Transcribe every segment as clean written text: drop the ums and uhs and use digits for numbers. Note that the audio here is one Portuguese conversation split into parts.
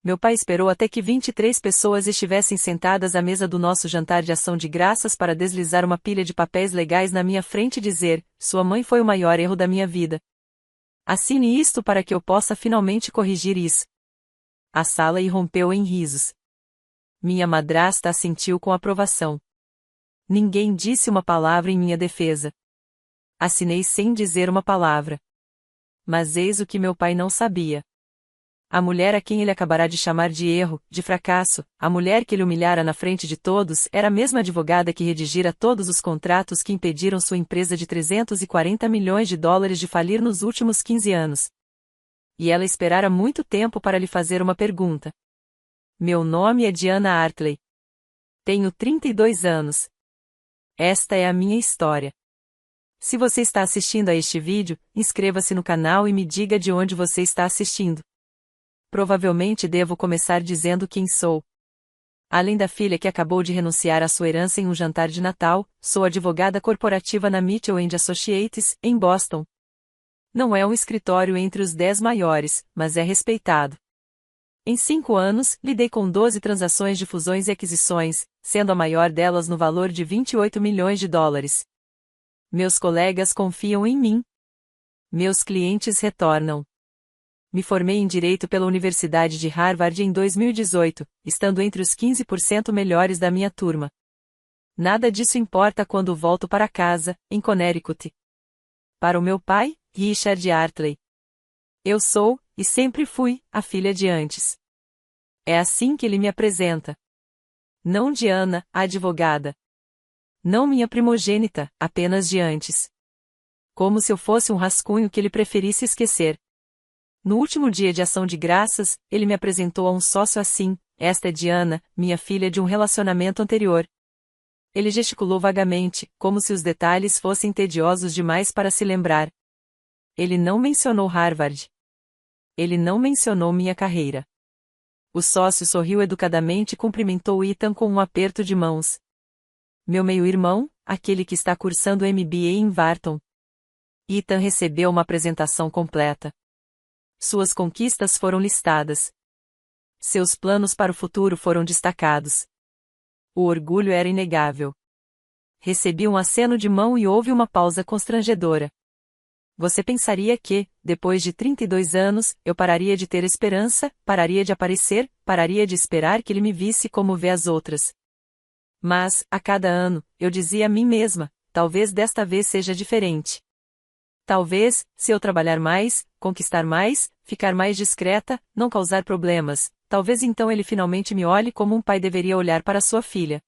Meu pai esperou até que 23 pessoas estivessem sentadas à mesa do nosso jantar de ação de graças para deslizar uma pilha de papéis legais na minha frente e dizer: sua mãe foi o maior erro da minha vida. Assine isto para que eu possa finalmente corrigir isso. A sala irrompeu em risos. Minha madrasta assentiu com aprovação. Ninguém disse uma palavra em minha defesa. Assinei sem dizer uma palavra. Mas eis o que meu pai não sabia. A mulher a quem ele acabará de chamar de erro, de fracasso, a mulher que ele humilhara na frente de todos, era a mesma advogada que redigira todos os contratos que impediram sua empresa de 340 milhões de dólares de falir nos últimos 15 anos. E ela esperara muito tempo para lhe fazer uma pergunta. Meu nome é Diana Hartley. Tenho 32 anos. Esta é a minha história. Se você está assistindo a este vídeo, inscreva-se no canal e me diga de onde você está assistindo. Provavelmente devo começar dizendo quem sou. Além da filha que acabou de renunciar à sua herança em um jantar de Natal, sou advogada corporativa na Mitchell & Associates, em Boston. Não é um escritório entre os 10 maiores, mas é respeitado. Em 5 anos, lidei com 12 transações de fusões e aquisições, sendo a maior delas no valor de 28 milhões de dólares. Meus colegas confiam em mim. Meus clientes retornam. Me formei em Direito pela Universidade de Harvard em 2018, estando entre os 15% melhores da minha turma. Nada disso importa quando volto para casa, em Connecticut. Para o meu pai, Richard Hartley. Eu sou, e sempre fui, a filha de antes. É assim que ele me apresenta. Não Diana, a advogada. Não minha primogênita, apenas de antes. Como se eu fosse um rascunho que ele preferisse esquecer. No último dia de ação de graças, ele me apresentou a um sócio assim: esta é Diana, minha filha de um relacionamento anterior. Ele gesticulou vagamente, como se os detalhes fossem tediosos demais para se lembrar. Ele não mencionou Harvard. Ele não mencionou minha carreira. O sócio sorriu educadamente e cumprimentou Ethan com um aperto de mãos. Meu meio-irmão, aquele que está cursando MBA em Wharton. Ethan recebeu uma apresentação completa. Suas conquistas foram listadas. Seus planos para o futuro foram destacados. O orgulho era inegável. Recebi um aceno de mão e houve uma pausa constrangedora. Você pensaria que, depois de 32 anos, eu pararia de ter esperança, pararia de aparecer, pararia de esperar que ele me visse como vê as outras. Mas, a cada ano, eu dizia a mim mesma, talvez desta vez seja diferente. Talvez, se eu trabalhar mais, conquistar mais, ficar mais discreta, não causar problemas, talvez então ele finalmente me olhe como um pai deveria olhar para sua filha.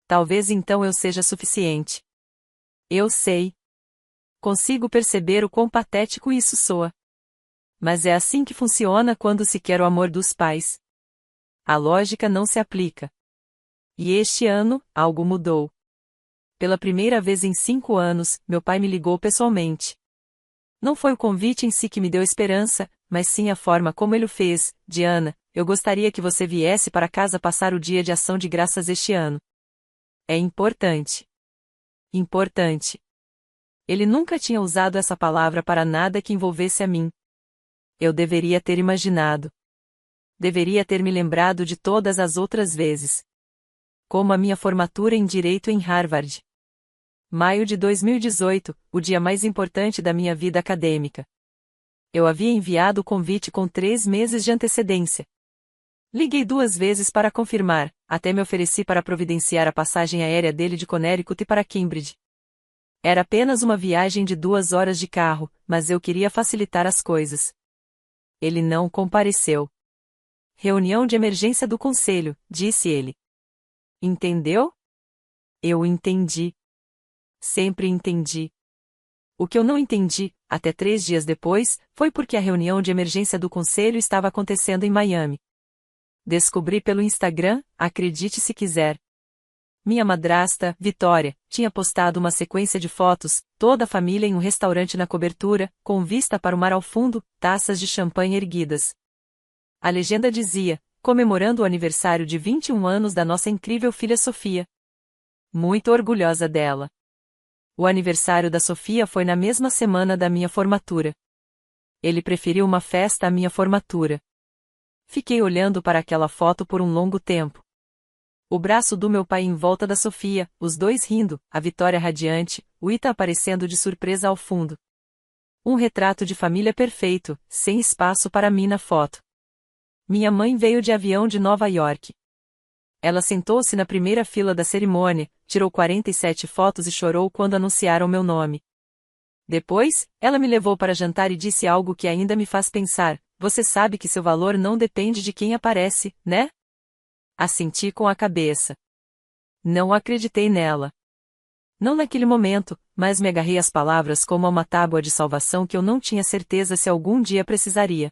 Talvez então eu seja suficiente. Eu sei. Consigo perceber o quão patético isso soa. Mas é assim que funciona quando se quer o amor dos pais. A lógica não se aplica. E este ano, algo mudou. Pela primeira vez em 5 anos, meu pai me ligou pessoalmente. Não foi o convite em si que me deu esperança, mas sim a forma como ele o fez. Diana, eu gostaria que você viesse para casa passar o dia de ação de graças este ano. É importante. Importante. Ele nunca tinha usado essa palavra para nada que envolvesse a mim. Eu deveria ter imaginado. Deveria ter me lembrado de todas as outras vezes. Como a minha formatura em Direito em Harvard. Maio de 2018, o dia mais importante da minha vida acadêmica. Eu havia enviado o convite com 3 meses de antecedência. Liguei 2 vezes para confirmar, até me ofereci para providenciar a passagem aérea dele de Connecticut para Cambridge. Era apenas uma viagem de 2 horas de carro, mas eu queria facilitar as coisas. Ele não compareceu. Reunião de emergência do conselho, disse ele. Entendeu? Eu entendi. Sempre entendi. O que eu não entendi, até 3 dias depois, foi porque a reunião de emergência do conselho estava acontecendo em Miami. Descobri pelo Instagram, acredite se quiser. Minha madrasta, Vitória, tinha postado uma sequência de fotos, toda a família em um restaurante na cobertura, com vista para o mar ao fundo, taças de champanhe erguidas. A legenda dizia: comemorando o aniversário de 21 anos da nossa incrível filha Sofia. Muito orgulhosa dela. O aniversário da Sofia foi na mesma semana da minha formatura. Ele preferiu uma festa à minha formatura. Fiquei olhando para aquela foto por um longo tempo. O braço do meu pai em volta da Sofia, os dois rindo, a Vitória radiante, o Ita aparecendo de surpresa ao fundo. Um retrato de família perfeito, sem espaço para mim na foto. Minha mãe veio de avião de Nova York. Ela sentou-se na primeira fila da cerimônia, tirou 47 fotos e chorou quando anunciaram meu nome. Depois, ela me levou para jantar e disse algo que ainda me faz pensar: você sabe que seu valor não depende de quem aparece, né? Assenti com a cabeça. Não acreditei nela. Não naquele momento, mas me agarrei às palavras como a uma tábua de salvação que eu não tinha certeza se algum dia precisaria.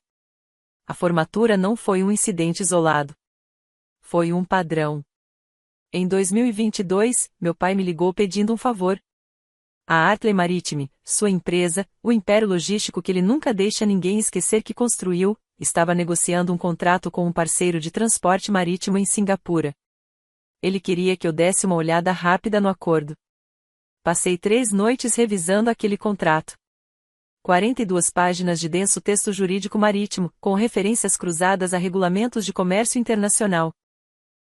A formatura não foi um incidente isolado. Foi um padrão. Em 2022, meu pai me ligou pedindo um favor. A Hartley Maritime, sua empresa, o império logístico que ele nunca deixa ninguém esquecer que construiu, estava negociando um contrato com um parceiro de transporte marítimo em Singapura. Ele queria que eu desse uma olhada rápida no acordo. Passei 3 noites revisando aquele contrato. 42 páginas de denso texto jurídico marítimo, com referências cruzadas a regulamentos de comércio internacional.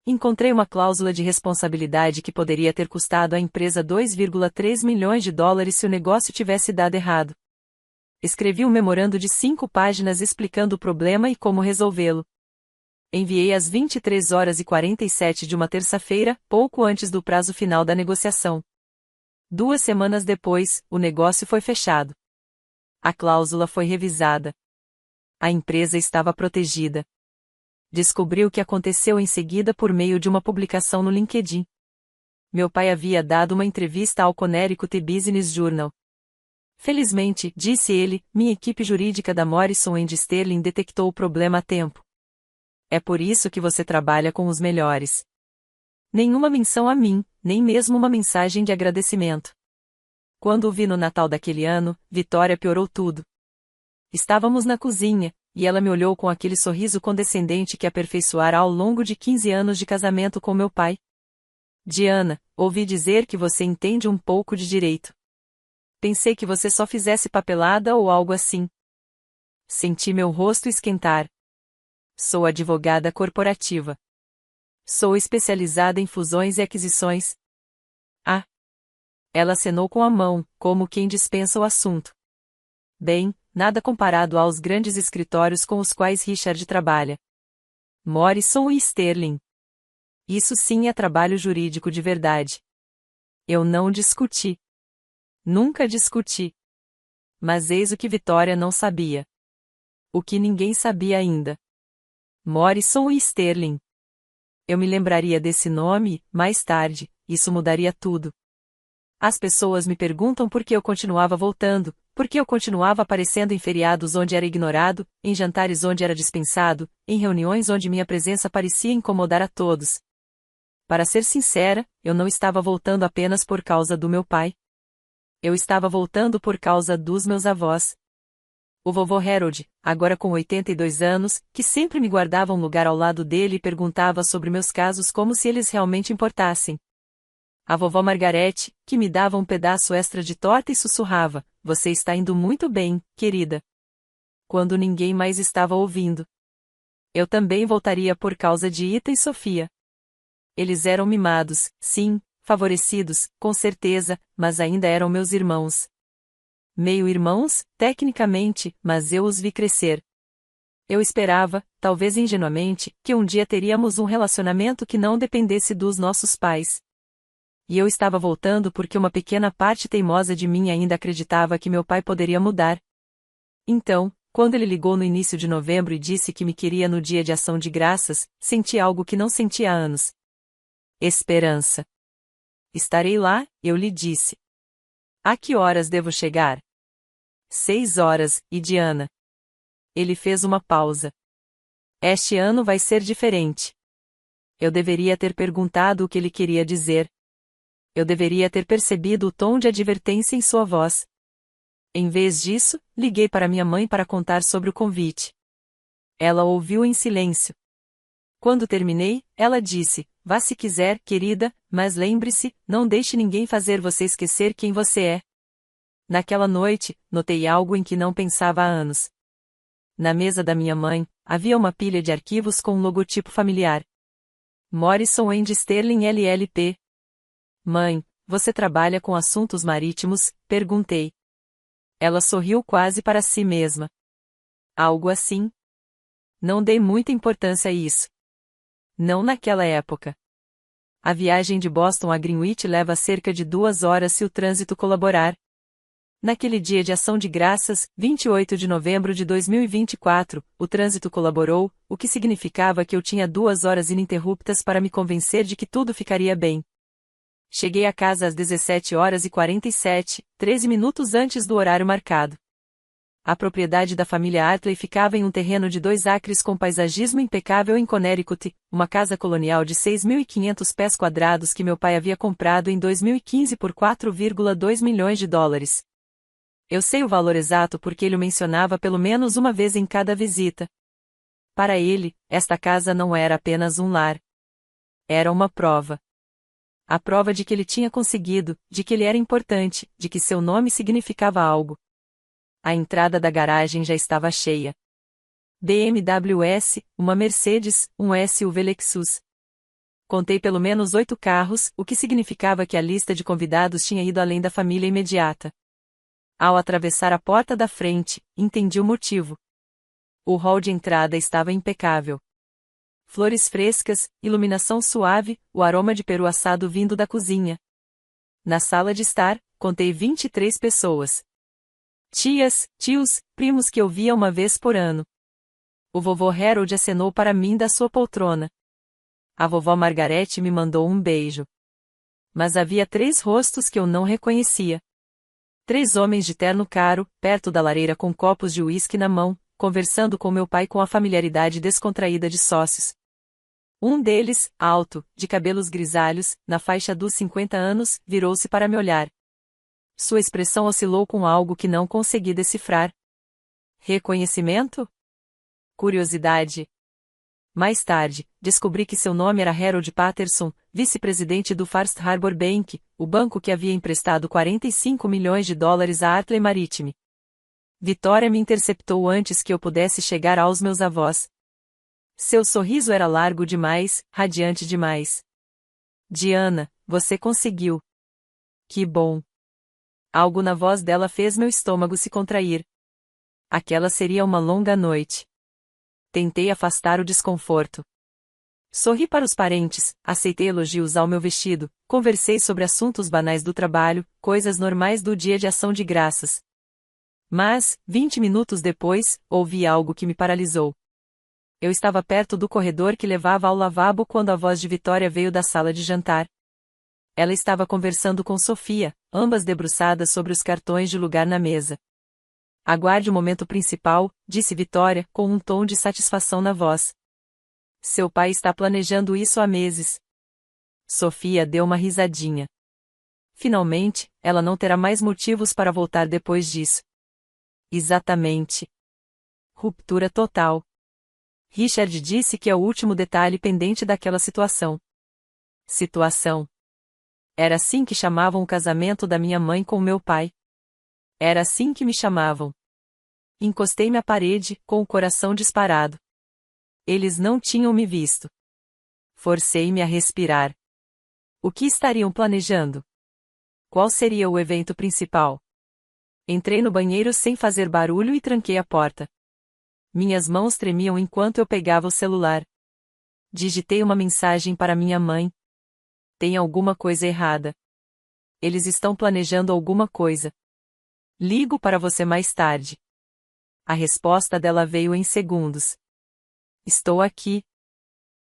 Encontrei uma cláusula de responsabilidade que poderia ter custado à empresa 2,3 milhões de dólares se o negócio tivesse dado errado. Escrevi um memorando de 5 páginas explicando o problema e como resolvê-lo. Enviei às 23h47 de uma terça-feira, pouco antes do prazo final da negociação. 2 semanas depois, o negócio foi fechado. A cláusula foi revisada. A empresa estava protegida. Descobri o que aconteceu em seguida por meio de uma publicação no LinkedIn. Meu pai havia dado uma entrevista ao Connecticut Business Journal. Felizmente, disse ele, minha equipe jurídica da Morrison & Sterling detectou o problema a tempo. É por isso que você trabalha com os melhores. Nenhuma menção a mim, nem mesmo uma mensagem de agradecimento. Quando o vi no Natal daquele ano, Vitória piorou tudo. Estávamos na cozinha, e ela me olhou com aquele sorriso condescendente que aperfeiçoara ao longo de 15 anos de casamento com meu pai. Diana, ouvi dizer que você entende um pouco de direito. Pensei que você só fizesse papelada ou algo assim. Senti meu rosto esquentar. Sou advogada corporativa. Sou especializada em fusões e aquisições. Ah! Ela acenou com a mão, como quem dispensa o assunto. Bem, nada comparado aos grandes escritórios com os quais Richard trabalha. Morrison e Sterling. Isso sim é trabalho jurídico de verdade. Eu não discuti. Nunca discuti. Mas eis o que Vitória não sabia. O que ninguém sabia ainda. Morrison e Sterling. Eu me lembraria desse nome, mais tarde, isso mudaria tudo. As pessoas me perguntam por que eu continuava voltando, por que eu continuava aparecendo em feriados onde era ignorado, em jantares onde era dispensado, em reuniões onde minha presença parecia incomodar a todos. Para ser sincera, eu não estava voltando apenas por causa do meu pai. Eu estava voltando por causa dos meus avós. O vovô Harold, agora com 82 anos, que sempre me guardava um lugar ao lado dele e perguntava sobre meus casos como se eles realmente importassem. A vovó Margarete, que me dava um pedaço extra de torta e sussurrava: você está indo muito bem, querida. Quando ninguém mais estava ouvindo. Eu também voltaria por causa de Ita e Sofia. Eles eram mimados, sim, favorecidos, com certeza, mas ainda eram meus irmãos. Meio-irmãos, tecnicamente, mas eu os vi crescer. Eu esperava, talvez ingenuamente, que um dia teríamos um relacionamento que não dependesse dos nossos pais. E eu estava voltando porque uma pequena parte teimosa de mim ainda acreditava que meu pai poderia mudar. Então, quando ele ligou no início de novembro e disse que me queria no dia de ação de graças, senti algo que não sentia há anos. Esperança. Estarei lá, eu lhe disse. A que horas devo chegar? 6 horas, e Diana. Ele fez uma pausa. Este ano vai ser diferente. Eu deveria ter perguntado o que ele queria dizer. Eu deveria ter percebido o tom de advertência em sua voz. Em vez disso, liguei para minha mãe para contar sobre o convite. Ela ouviu em silêncio. Quando terminei, ela disse: vá se quiser, querida, mas lembre-se, não deixe ninguém fazer você esquecer quem você é. Naquela noite, notei algo em que não pensava há anos. Na mesa da minha mãe, havia uma pilha de arquivos com um logotipo familiar. Morrison & Sterling LLP. Mãe, você trabalha com assuntos marítimos? Perguntei. Ela sorriu quase para si mesma. Algo assim? Não dei muita importância a isso. Não naquela época. A viagem de Boston a Greenwich leva cerca de 2 horas se o trânsito colaborar. Naquele dia de ação de graças, 28 de novembro de 2024, o trânsito colaborou, o que significava que eu tinha 2 horas ininterruptas para me convencer de que tudo ficaria bem. Cheguei a casa às 17h47, 13 minutos antes do horário marcado. A propriedade da família Hartley ficava em um terreno de 2 acres com paisagismo impecável em Connecticut, uma casa colonial de 6.500 pés quadrados que meu pai havia comprado em 2015 por 4,2 milhões de dólares. Eu sei o valor exato porque ele o mencionava pelo menos uma vez em cada visita. Para ele, esta casa não era apenas um lar. Era uma prova. A prova de que ele tinha conseguido, de que ele era importante, de que seu nome significava algo. A entrada da garagem já estava cheia. BMWs, uma Mercedes, um SUV Lexus. Contei pelo menos 8 carros, o que significava que a lista de convidados tinha ido além da família imediata. Ao atravessar a porta da frente, entendi o motivo. O hall de entrada estava impecável. Flores frescas, iluminação suave, o aroma de peru assado vindo da cozinha. Na sala de estar, contei 23 pessoas. Tias, tios, primos que eu via uma vez por ano. O vovô Harold acenou para mim da sua poltrona. A vovó Margarete me mandou um beijo. Mas havia 3 rostos que eu não reconhecia. 3 homens de terno caro, perto da lareira com copos de uísque na mão, conversando com meu pai com a familiaridade descontraída de sócios. Um deles, alto, de cabelos grisalhos, na faixa dos 50 anos, virou-se para me olhar. Sua expressão oscilou com algo que não consegui decifrar. Reconhecimento? Curiosidade? Mais tarde, descobri que seu nome era Harold Patterson, vice-presidente do First Harbor Bank, o banco que havia emprestado 45 milhões de dólares à Hartley Maritime. Vitória me interceptou antes que eu pudesse chegar aos meus avós. Seu sorriso era largo demais, radiante demais. Diana, você conseguiu. Que bom. Algo na voz dela fez meu estômago se contrair. Aquela seria uma longa noite. Tentei afastar o desconforto. Sorri para os parentes, aceitei elogios ao meu vestido, conversei sobre assuntos banais do trabalho, coisas normais do dia de ação de graças. Mas, 20 minutos depois, ouvi algo que me paralisou. Eu estava perto do corredor que levava ao lavabo quando a voz de Vitória veio da sala de jantar. Ela estava conversando com Sofia, ambas debruçadas sobre os cartões de lugar na mesa. Aguarde o momento principal, disse Vitória, com um tom de satisfação na voz. Seu pai está planejando isso há meses. Sofia deu uma risadinha. Finalmente, ela não terá mais motivos para voltar depois disso. Exatamente. Ruptura total. Richard disse que é o último detalhe pendente daquela situação. Situação. Era assim que chamavam o casamento da minha mãe com meu pai. Era assim que me chamavam. Encostei-me à parede, com o coração disparado. Eles não tinham me visto. Forcei-me a respirar. O que estariam planejando? Qual seria o evento principal? Entrei no banheiro sem fazer barulho e tranquei a porta. Minhas mãos tremiam enquanto eu pegava o celular. Digitei uma mensagem para minha mãe. Tem alguma coisa errada. Eles estão planejando alguma coisa. Ligo para você mais tarde. A resposta dela veio em segundos. Estou aqui.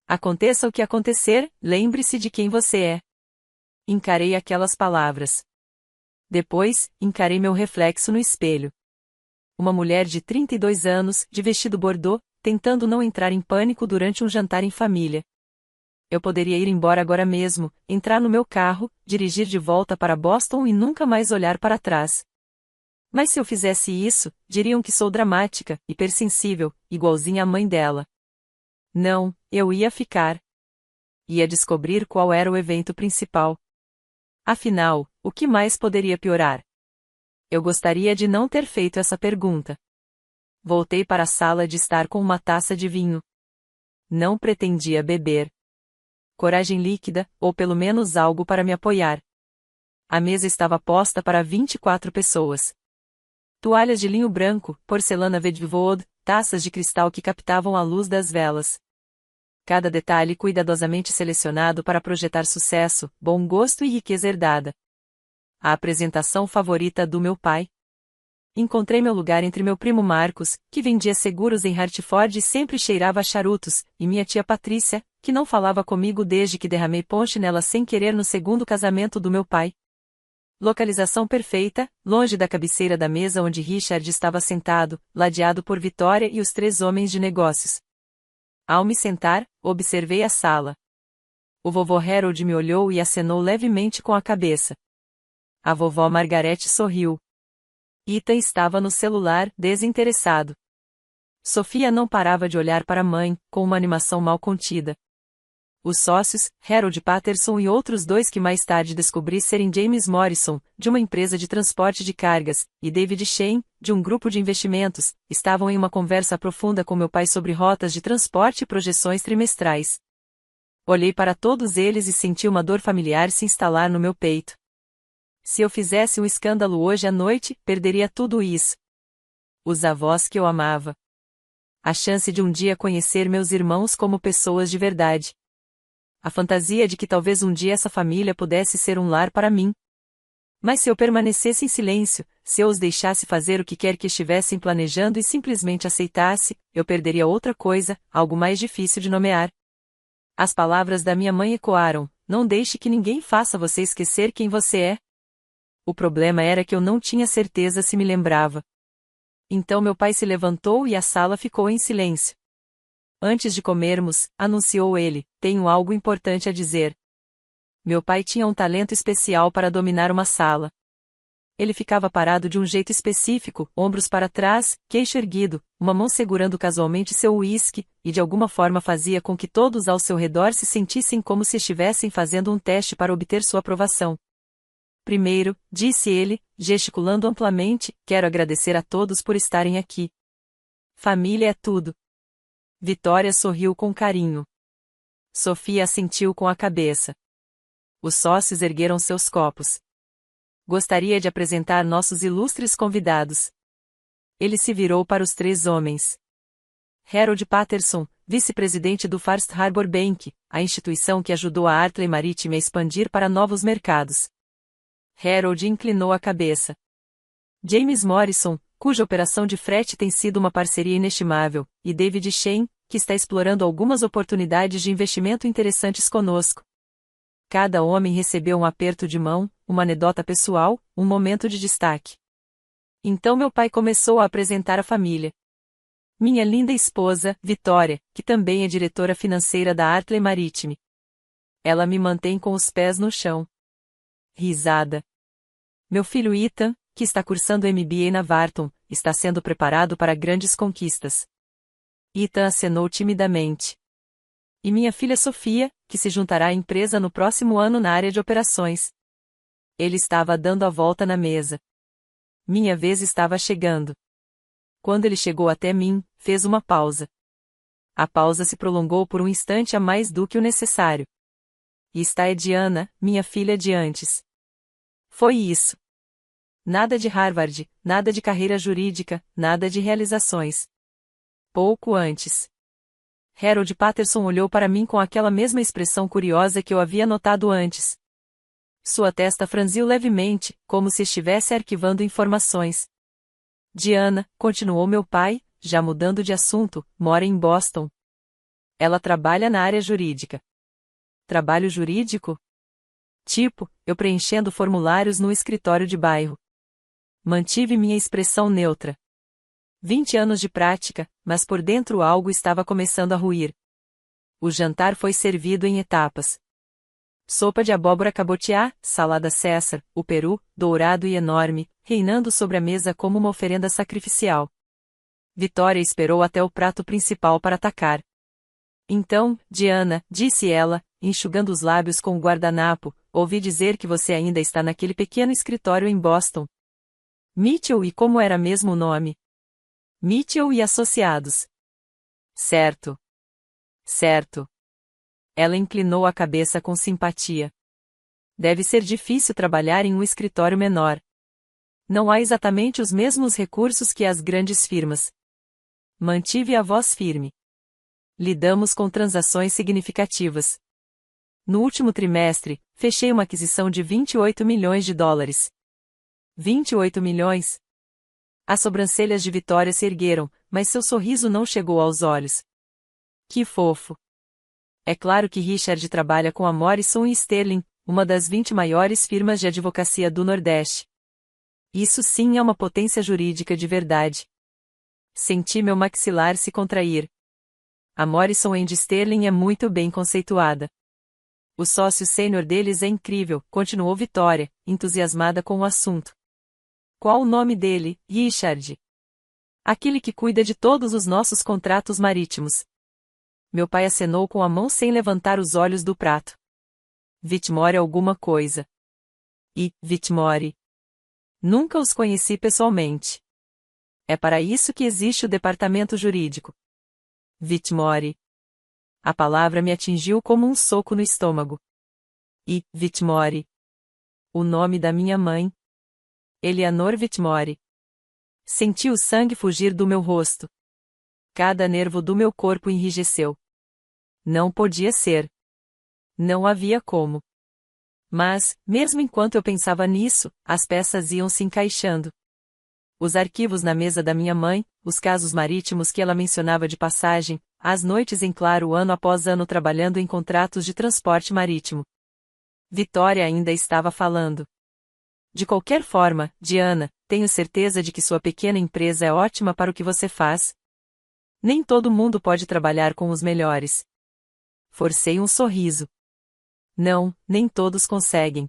Aconteça o que acontecer, lembre-se de quem você é. Encarei aquelas palavras. Depois, encarei meu reflexo no espelho. Uma mulher de 32 anos, de vestido bordô, tentando não entrar em pânico durante um jantar em família. Eu poderia ir embora agora mesmo, entrar no meu carro, dirigir de volta para Boston e nunca mais olhar para trás. Mas se eu fizesse isso, diriam que sou dramática, hipersensível, igualzinha à mãe dela. Não, eu ia ficar. Ia descobrir qual era o evento principal. Afinal, o que mais poderia piorar? Eu gostaria de não ter feito essa pergunta. Voltei para a sala de estar com uma taça de vinho. Não pretendia beber. Coragem líquida, ou pelo menos algo para me apoiar. A mesa estava posta para 24 pessoas. Toalhas de linho branco, porcelana Vedvod, taças de cristal que captavam a luz das velas. Cada detalhe cuidadosamente selecionado para projetar sucesso, bom gosto e riqueza herdada. A apresentação favorita do meu pai. Encontrei meu lugar entre meu primo Marcos, que vendia seguros em Hartford e sempre cheirava a charutos, e minha tia Patrícia, que não falava comigo desde que derramei ponche nela sem querer no segundo casamento do meu pai. Localização perfeita, longe da cabeceira da mesa onde Richard estava sentado, ladeado por Vitória e os 3 homens de negócios. Ao me sentar, observei a sala. O vovô Harold me olhou e acenou levemente com a cabeça. A vovó Margarete sorriu. Ethan estava no celular, desinteressado. Sofia não parava de olhar para a mãe, com uma animação mal contida. Os sócios, Harold Patterson e outros 2 que mais tarde descobri serem James Morrison, de uma empresa de transporte de cargas, e David Shane, de um grupo de investimentos, estavam em uma conversa profunda com meu pai sobre rotas de transporte e projeções trimestrais. Olhei para todos eles e senti uma dor familiar se instalar no meu peito. Se eu fizesse um escândalo hoje à noite, perderia tudo isso. Os avós que eu amava. A chance de um dia conhecer meus irmãos como pessoas de verdade. A fantasia de que talvez um dia essa família pudesse ser um lar para mim. Mas se eu permanecesse em silêncio, se eu os deixasse fazer o que quer que estivessem planejando e simplesmente aceitasse, eu perderia outra coisa, algo mais difícil de nomear. As palavras da minha mãe ecoaram: não deixe que ninguém faça você esquecer quem você é. O problema era que eu não tinha certeza se me lembrava. Então meu pai se levantou e a sala ficou em silêncio. Antes de comermos, anunciou ele, tenho algo importante a dizer. Meu pai tinha um talento especial para dominar uma sala. Ele ficava parado de um jeito específico, ombros para trás, queixo erguido, uma mão segurando casualmente seu uísque, e de alguma forma fazia com que todos ao seu redor se sentissem como se estivessem fazendo um teste para obter sua aprovação. Primeiro, disse ele, gesticulando amplamente, quero agradecer a todos por estarem aqui. Família é tudo. Vitória sorriu com carinho. Sofia assentiu com a cabeça. Os sócios ergueram seus copos. Gostaria de apresentar nossos ilustres convidados. Ele se virou para os 3 homens. Harold Patterson, vice-presidente do First Harbor Bank, a instituição que ajudou a Hartley Maritime a expandir para novos mercados. Harold inclinou a cabeça. James Morrison, cuja operação de frete tem sido uma parceria inestimável, e David Shane, que está explorando algumas oportunidades de investimento interessantes conosco. Cada homem recebeu um aperto de mão, uma anedota pessoal, um momento de destaque. Então meu pai começou a apresentar a família. Minha linda esposa, Vitória, que também é diretora financeira da Hartley Maritime. Ela me mantém com os pés no chão. Risada. Meu filho Ethan, que está cursando MBA na Wharton, está sendo preparado para grandes conquistas. Ethan acenou timidamente. E minha filha Sofia, que se juntará à empresa no próximo ano na área de operações. Ele estava dando a volta na mesa. Minha vez estava chegando. Quando ele chegou até mim, fez uma pausa. A pausa se prolongou por um instante a mais do que o necessário. E está é Diana, minha filha de antes. Foi isso. Nada de Harvard, nada de carreira jurídica, nada de realizações. Pouco antes. Harold Patterson olhou para mim com aquela mesma expressão curiosa que eu havia notado antes. Sua testa franziu levemente, como se estivesse arquivando informações. Diana, continuou meu pai, já mudando de assunto, mora em Boston. Ela trabalha na área jurídica. Trabalho jurídico? Tipo, eu preenchendo formulários no escritório de bairro. Mantive minha expressão neutra. 20 anos de prática, mas por dentro algo estava começando a ruir. O jantar foi servido em etapas. Sopa de abóbora cabotiá, salada César, o peru, dourado e enorme, reinando sobre a mesa como uma oferenda sacrificial. Vitória esperou até o prato principal para atacar. Então, Diana, disse ela, enxugando os lábios com o guardanapo, ouvi dizer que você ainda está naquele pequeno escritório em Boston. Mitchell, e como era mesmo o nome? Mitchell e Associados. Certo. Certo. Ela inclinou a cabeça com simpatia. Deve ser difícil trabalhar em um escritório menor. Não há exatamente os mesmos recursos que as grandes firmas. Mantive a voz firme. Lidamos com transações significativas. No último trimestre, fechei uma aquisição de 28 milhões de dólares. 28 milhões? As sobrancelhas de Vitória se ergueram, mas seu sorriso não chegou aos olhos. Que fofo! É claro que Richard trabalha com a Morrison & Sterling, uma das 20 maiores firmas de advocacia do Nordeste. Isso sim é uma potência jurídica de verdade. Senti meu maxilar se contrair. A Morrison & Sterling é muito bem conceituada. O sócio sênior deles é incrível, continuou Vitória, entusiasmada com o assunto. Qual o nome dele, Richard? Aquele que cuida de todos os nossos contratos marítimos. Meu pai acenou com a mão sem levantar os olhos do prato. Whitmore alguma coisa. E, Whitmore. Nunca os conheci pessoalmente. É para isso que existe o departamento jurídico. Whitmore. A palavra me atingiu como um soco no estômago. E, Whitmore. O nome da minha mãe. Eleanor Whitmore. Senti o sangue fugir do meu rosto. Cada nervo do meu corpo enrijeceu. Não podia ser. Não havia como. Mas, mesmo enquanto eu pensava nisso, as peças iam se encaixando. Os arquivos na mesa da minha mãe, os casos marítimos que ela mencionava de passagem, as noites em claro ano após ano trabalhando em contratos de transporte marítimo. Vitória ainda estava falando. De qualquer forma, Diana, tenho certeza de que sua pequena empresa é ótima para o que você faz. Nem todo mundo pode trabalhar com os melhores. Forcei um sorriso. Não, nem todos conseguem.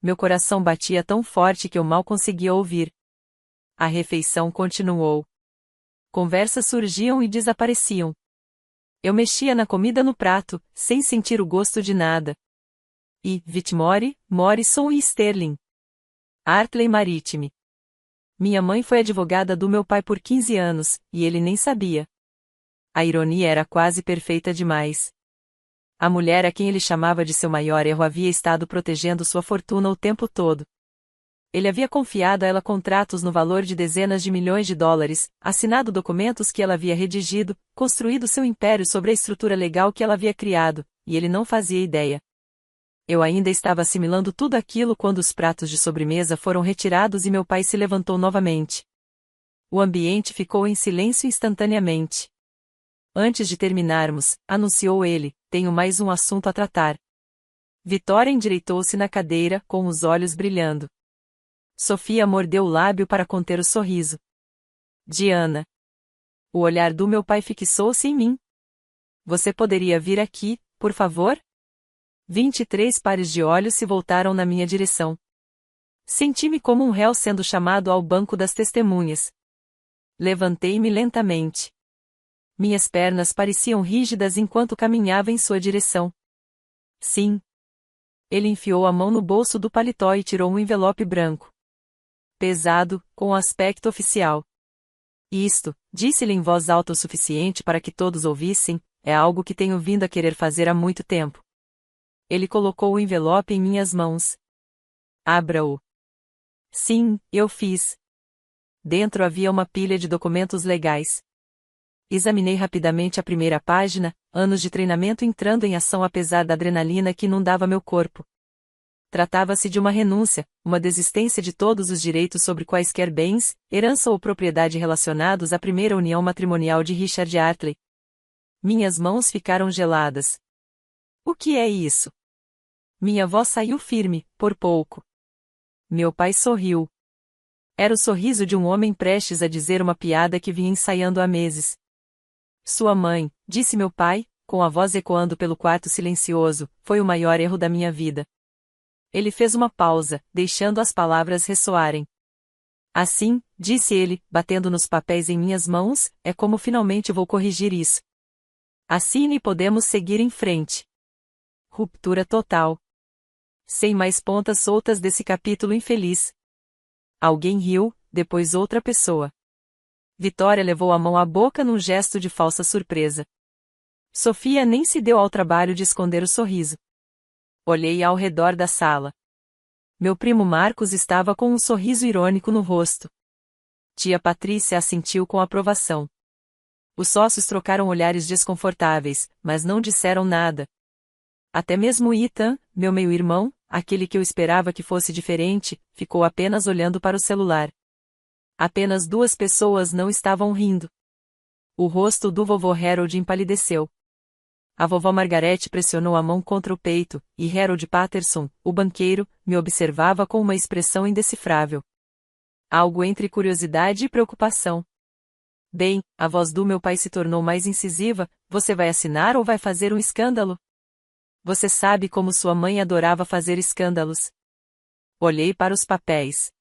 Meu coração batia tão forte que eu mal conseguia ouvir. A refeição continuou. Conversas surgiam e desapareciam. Eu mexia na comida no prato, sem sentir o gosto de nada. E, Whitmore, Morrison & Sterling. Hartley Maritime. Minha mãe foi advogada do meu pai por 15 anos, e ele nem sabia. A ironia era quase perfeita demais. A mulher a quem ele chamava de seu maior erro havia estado protegendo sua fortuna o tempo todo. Ele havia confiado a ela contratos no valor de dezenas de milhões de dólares, assinado documentos que ela havia redigido, construído seu império sobre a estrutura legal que ela havia criado, e ele não fazia ideia. Eu ainda estava assimilando tudo aquilo quando os pratos de sobremesa foram retirados e meu pai se levantou novamente. O ambiente ficou em silêncio instantaneamente. Antes de terminarmos, anunciou ele, tenho mais um assunto a tratar. Vitória endireitou-se na cadeira, com os olhos brilhando. Sofia mordeu o lábio para conter o sorriso. Diana. O olhar do meu pai fixou-se em mim. Você poderia vir aqui, por favor? 23 pares de olhos se voltaram na minha direção. Senti-me como um réu sendo chamado ao banco das testemunhas. Levantei-me lentamente. Minhas pernas pareciam rígidas enquanto caminhava em sua direção. Sim. Ele enfiou a mão no bolso do paletó e tirou um envelope branco. Pesado, com aspecto oficial. Isto, disse-lhe em voz alta o suficiente para que todos ouvissem, é algo que tenho vindo a querer fazer há muito tempo. Ele colocou o envelope em minhas mãos. Abra-o. Sim, eu fiz. Dentro havia uma pilha de documentos legais. Examinei rapidamente a primeira página, anos de treinamento entrando em ação apesar da adrenalina que inundava meu corpo. Tratava-se de uma renúncia, uma desistência de todos os direitos sobre quaisquer bens, herança ou propriedade relacionados à primeira união matrimonial de Richard Hartley. Minhas mãos ficaram geladas. O que é isso? Minha voz saiu firme, por pouco. Meu pai sorriu. Era o sorriso de um homem prestes a dizer uma piada que vinha ensaiando há meses. Sua mãe, disse meu pai, com a voz ecoando pelo quarto silencioso, foi o maior erro da minha vida. Ele fez uma pausa, deixando as palavras ressoarem. Assim, disse ele, batendo nos papéis em minhas mãos, é como finalmente vou corrigir isso. Assine e podemos seguir em frente. Ruptura total. Sem mais pontas soltas desse capítulo infeliz. Alguém riu, depois outra pessoa. Vitória levou a mão à boca num gesto de falsa surpresa. Sofia nem se deu ao trabalho de esconder o sorriso. Olhei ao redor da sala. Meu primo Marcos estava com um sorriso irônico no rosto. Tia Patrícia assentiu com aprovação. Os sócios trocaram olhares desconfortáveis, mas não disseram nada. Até mesmo Ethan, meu meio-irmão, aquele que eu esperava que fosse diferente, ficou apenas olhando para o celular. Apenas 2 pessoas não estavam rindo. O rosto do vovô Harold empalideceu. A vovó Margarete pressionou a mão contra o peito, e Harold Patterson, o banqueiro, me observava com uma expressão indecifrável. Algo entre curiosidade e preocupação. Bem, a voz do meu pai se tornou mais incisiva, você vai assinar ou vai fazer um escândalo? Você sabe como sua mãe adorava fazer escândalos. Olhei para os papéis.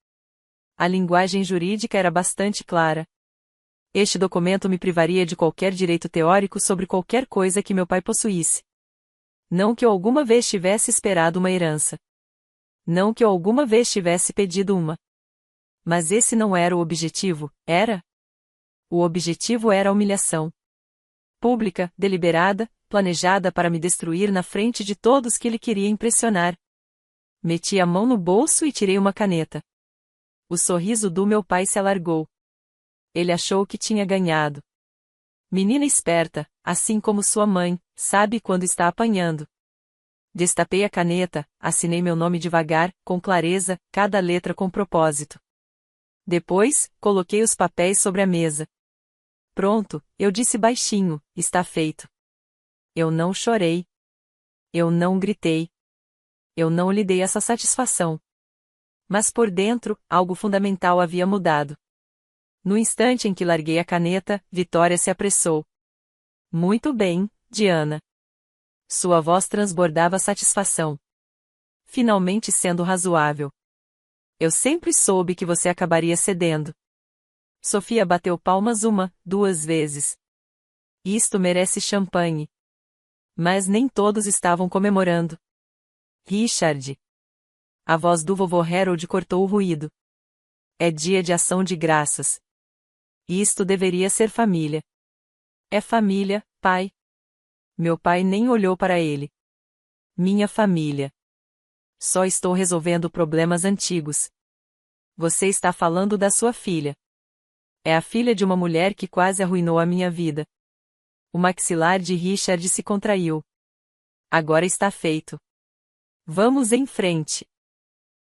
A linguagem jurídica era bastante clara. Este documento me privaria de qualquer direito teórico sobre qualquer coisa que meu pai possuísse. Não que eu alguma vez tivesse esperado uma herança. Não que eu alguma vez tivesse pedido uma. Mas esse não era o objetivo, era? O objetivo era a humilhação. Pública, deliberada, planejada para me destruir na frente de todos que ele queria impressionar. Meti a mão no bolso e tirei uma caneta. O sorriso do meu pai se alargou. Ele achou que tinha ganhado. Menina esperta, assim como sua mãe, sabe quando está apanhando. Destapei a caneta, assinei meu nome devagar, com clareza, cada letra com propósito. Depois, coloquei os papéis sobre a mesa. Pronto, eu disse baixinho, está feito. Eu não chorei. Eu não gritei. Eu não lhe dei essa satisfação. Mas por dentro, algo fundamental havia mudado. No instante em que larguei a caneta, Vitória se apressou. Muito bem, Diana. Sua voz transbordava satisfação. Finalmente sendo razoável. Eu sempre soube que você acabaria cedendo. Sofia bateu palmas 1, 2 vezes. Isto merece champanhe. Mas nem todos estavam comemorando. Richard. A voz do vovô Harold cortou o ruído. É dia de ação de graças. Isto deveria ser família. É família, pai. Meu pai nem olhou para ele. Minha família. Só estou resolvendo problemas antigos. Você está falando da sua filha. É a filha de uma mulher que quase arruinou a minha vida. O maxilar de Richard se contraiu. Agora está feito. Vamos em frente.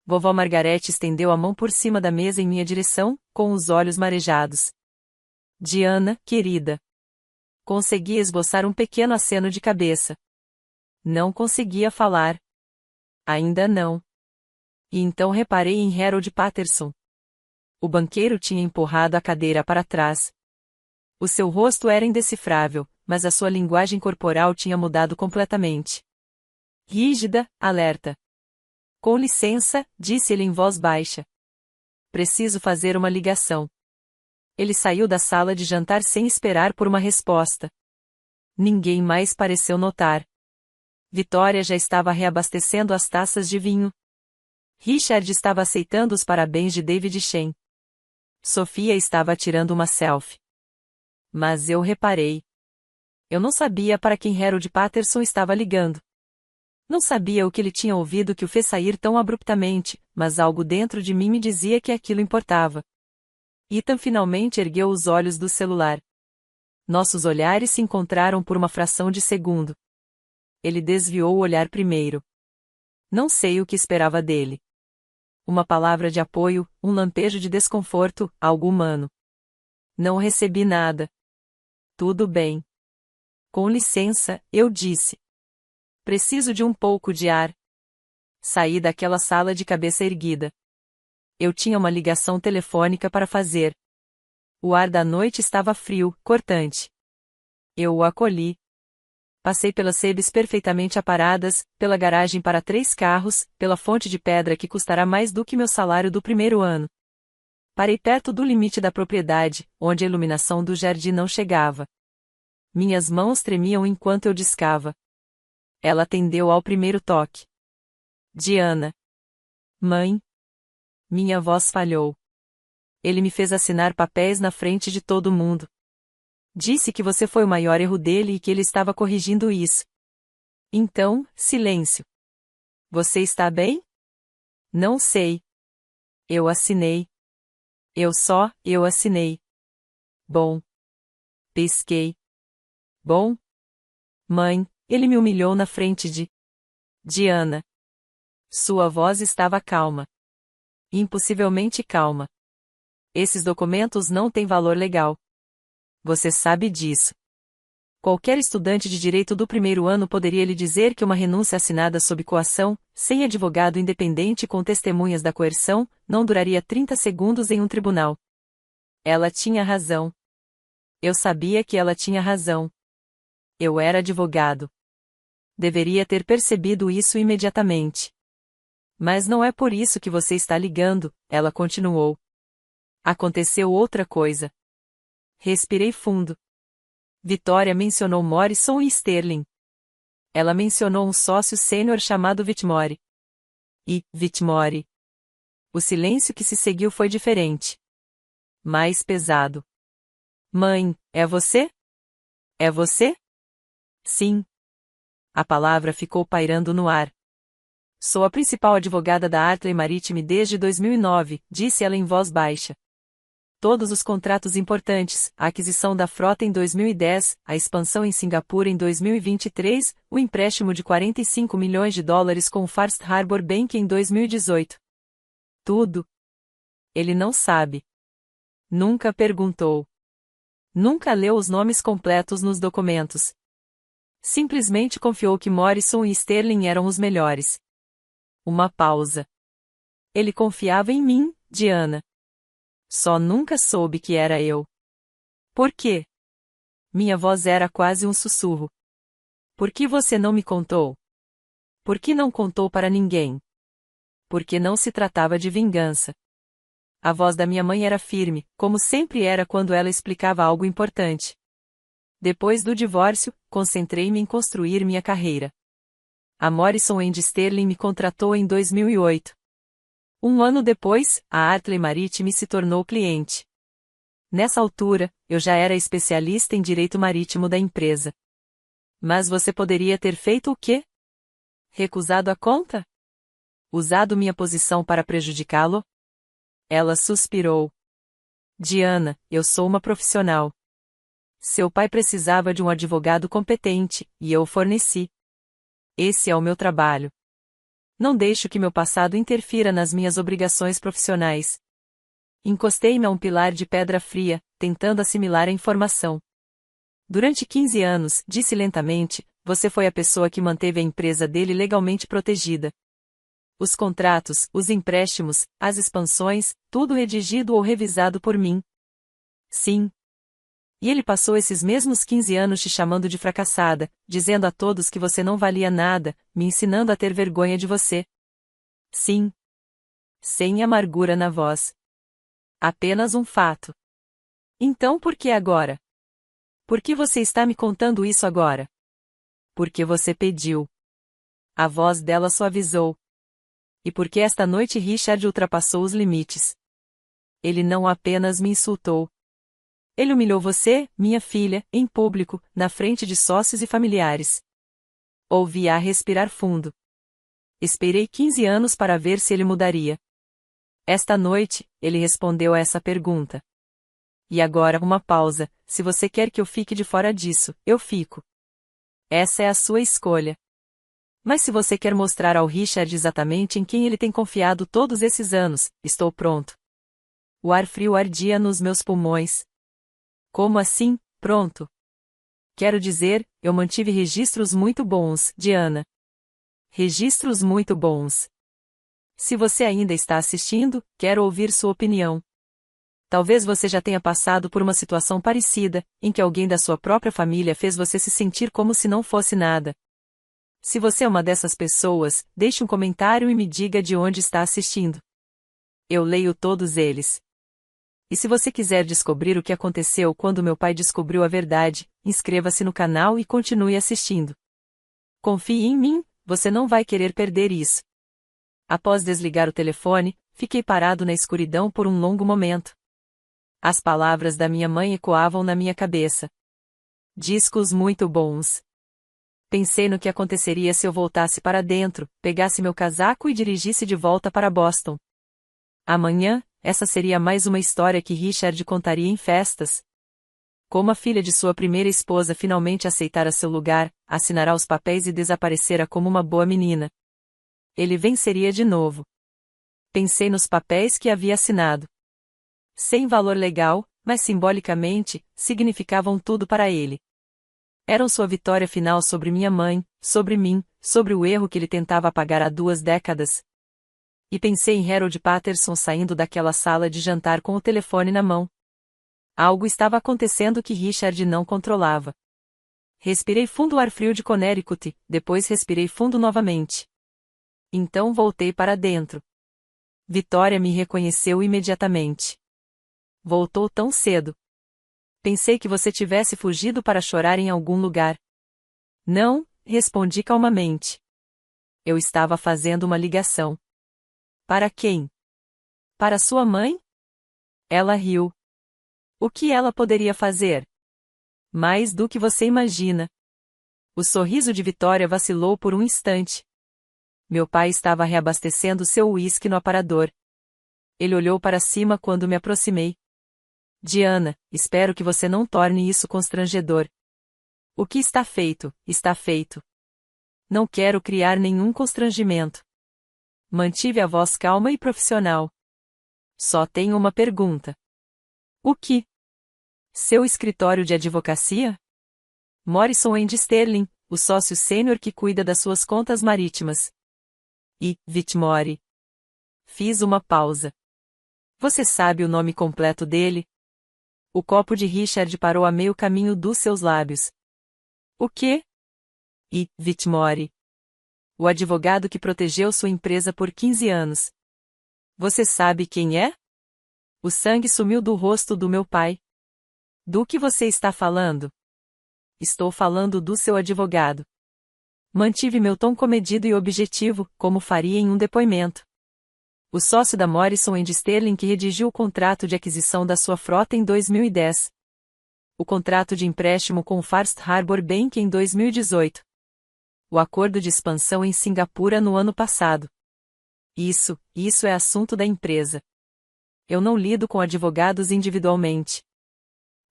Vovó Margarete estendeu a mão por cima da mesa em minha direção, com os olhos marejados. Diana, querida. Consegui esboçar um pequeno aceno de cabeça. Não conseguia falar. Ainda não. E então reparei em Harold Patterson. O banqueiro tinha empurrado a cadeira para trás. O seu rosto era indecifrável, mas a sua linguagem corporal tinha mudado completamente. Rígida, alerta. Com licença, disse ele em voz baixa. Preciso fazer uma ligação. Ele saiu da sala de jantar sem esperar por uma resposta. Ninguém mais pareceu notar. Vitória já estava reabastecendo as taças de vinho. Richard estava aceitando os parabéns de David Shen. Sofia estava tirando uma selfie. Mas eu reparei. Eu não sabia para quem Harold Patterson estava ligando. Não sabia o que ele tinha ouvido que o fez sair tão abruptamente, mas algo dentro de mim me dizia que aquilo importava. Ethan finalmente ergueu os olhos do celular. Nossos olhares se encontraram por uma fração de segundo. Ele desviou o olhar primeiro. Não sei o que esperava dele. Uma palavra de apoio, um lampejo de desconforto, algo humano. Não recebi nada. Tudo bem. Com licença, eu disse. Preciso de um pouco de ar. Saí daquela sala de cabeça erguida. Eu tinha uma ligação telefônica para fazer. O ar da noite estava frio, cortante. Eu o acolhi. Passei pelas sebes perfeitamente aparadas, pela garagem para 3 carros, pela fonte de pedra que custará mais do que meu salário do primeiro ano. Parei perto do limite da propriedade, onde a iluminação do jardim não chegava. Minhas mãos tremiam enquanto eu discava. Ela atendeu ao primeiro toque. Diana. Mãe. Minha voz falhou. Ele me fez assinar papéis na frente de todo mundo. Disse que você foi o maior erro dele e que ele estava corrigindo isso. Então, silêncio. Você está bem? Não sei. Eu assinei. Eu assinei. Bom. Pesquei. Bom. Mãe, ele me humilhou na frente de Diana. Sua voz estava calma. Impossivelmente calma. Esses documentos não têm valor legal. Você sabe disso. Qualquer estudante de direito do primeiro ano poderia lhe dizer que uma renúncia assinada sob coação, sem advogado independente e com testemunhas da coerção, não duraria 30 segundos em um tribunal. Ela tinha razão. Eu sabia que ela tinha razão. Eu era advogado. Deveria ter percebido isso imediatamente. Mas não é por isso que você está ligando, ela continuou. Aconteceu outra coisa. Respirei fundo. Vitória mencionou Morrison e Sterling. Ela mencionou um sócio sênior chamado Whitmore. E, Whitmore. O silêncio que se seguiu foi diferente. Mais pesado. Mãe, é você? É você? Sim. A palavra ficou pairando no ar. Sou a principal advogada da Artley Maritime desde 2009, disse ela em voz baixa. Todos os contratos importantes, a aquisição da frota em 2010, a expansão em Singapura em 2023, o empréstimo de 45 milhões de dólares com o First Harbor Bank em 2018. Tudo. Ele não sabe. Nunca perguntou. Nunca leu os nomes completos nos documentos. Simplesmente confiou que Morrison e Sterling eram os melhores. Uma pausa. Ele confiava em mim, Diana. Só nunca soube que era eu. Por quê? Minha voz era quase um sussurro. Por que você não me contou? Por que não contou para ninguém? Porque não se tratava de vingança. A voz da minha mãe era firme, como sempre era quando ela explicava algo importante. Depois do divórcio, concentrei-me em construir minha carreira. A Morrison & Sterling me contratou em 2008. Um ano depois, a Artley Maritime se tornou cliente. Nessa altura, eu já era especialista em direito marítimo da empresa. Mas você poderia ter feito o quê? Recusado a conta? Usado minha posição para prejudicá-lo? Ela suspirou. Diana, eu sou uma profissional. Seu pai precisava de um advogado competente, e eu o forneci. Esse é o meu trabalho. Não deixo que meu passado interfira nas minhas obrigações profissionais. Encostei-me a um pilar de pedra fria, tentando assimilar a informação. Durante 15 anos, disse lentamente, você foi a pessoa que manteve a empresa dele legalmente protegida. Os contratos, os empréstimos, as expansões, tudo redigido ou revisado por mim. Sim. E ele passou esses mesmos 15 anos te chamando de fracassada, dizendo a todos que você não valia nada, me ensinando a ter vergonha de você. Sim. Sem amargura na voz. Apenas um fato. Então por que agora? Por que você está me contando isso agora? Porque você pediu. A voz dela suavizou. E porque esta noite Richard ultrapassou os limites. Ele não apenas me insultou. Ele humilhou você, minha filha, em público, na frente de sócios e familiares. Ouvi-a respirar fundo. Esperei 15 anos para ver se ele mudaria. Esta noite, ele respondeu a essa pergunta. E agora uma pausa, se você quer que eu fique de fora disso, eu fico. Essa é a sua escolha. Mas se você quer mostrar ao Richard exatamente em quem ele tem confiado todos esses anos, estou pronto. O ar frio ardia nos meus pulmões. Como assim, pronto? Quero dizer, eu mantive registros muito bons, Diana. Registros muito bons. Se você ainda está assistindo, quero ouvir sua opinião. Talvez você já tenha passado por uma situação parecida, em que alguém da sua própria família fez você se sentir como se não fosse nada. Se você é uma dessas pessoas, deixe um comentário e me diga de onde está assistindo. Eu leio todos eles. E se você quiser descobrir o que aconteceu quando meu pai descobriu a verdade, inscreva-se no canal e continue assistindo. Confie em mim, você não vai querer perder isso. Após desligar o telefone, fiquei parado na escuridão por um longo momento. As palavras da minha mãe ecoavam na minha cabeça. Discos muito bons. Pensei no que aconteceria se eu voltasse para dentro, pegasse meu casaco e dirigisse de volta para Boston. Amanhã, essa seria mais uma história que Richard contaria em festas. Como a filha de sua primeira esposa finalmente aceitara seu lugar, assinará os papéis e desaparecerá como uma boa menina. Ele venceria de novo. Pensei nos papéis que havia assinado. Sem valor legal, mas simbolicamente, significavam tudo para ele. Eram sua vitória final sobre minha mãe, sobre mim, sobre o erro que ele tentava apagar há 2 décadas. E pensei em Harold Patterson saindo daquela sala de jantar com o telefone na mão. Algo estava acontecendo que Richard não controlava. Respirei fundo o ar frio de Connecticut, depois respirei fundo novamente. Então voltei para dentro. Vitória me reconheceu imediatamente. Voltou tão cedo. Pensei que você tivesse fugido para chorar em algum lugar. Não, respondi calmamente. Eu estava fazendo uma ligação. Para quem? Para sua mãe? Ela riu. O que ela poderia fazer? Mais do que você imagina. O sorriso de Vitória vacilou por um instante. Meu pai estava reabastecendo seu uísque no aparador. Ele olhou para cima quando me aproximei. Diana, espero que você não torne isso constrangedor. O que está feito, está feito. Não quero criar nenhum constrangimento. Mantive a voz calma e profissional. Só tenho uma pergunta. O que? Seu escritório de advocacia? Morrison & Sterling, o sócio sênior que cuida das suas contas marítimas. E, Whitmore. Fiz uma pausa. Você sabe o nome completo dele? O copo de Richard parou a meio caminho dos seus lábios. O quê? E, Whitmore. O advogado que protegeu sua empresa por 15 anos. Você sabe quem é? O sangue sumiu do rosto do meu pai. Do que você está falando? Estou falando do seu advogado. Mantive meu tom comedido e objetivo, como faria em um depoimento. O sócio da Morrison & Sterling que redigiu o contrato de aquisição da sua frota em 2010. O contrato de empréstimo com o First Harbor Bank em 2018. O acordo de expansão em Singapura no ano passado. Isso é assunto da empresa. Eu não lido com advogados individualmente.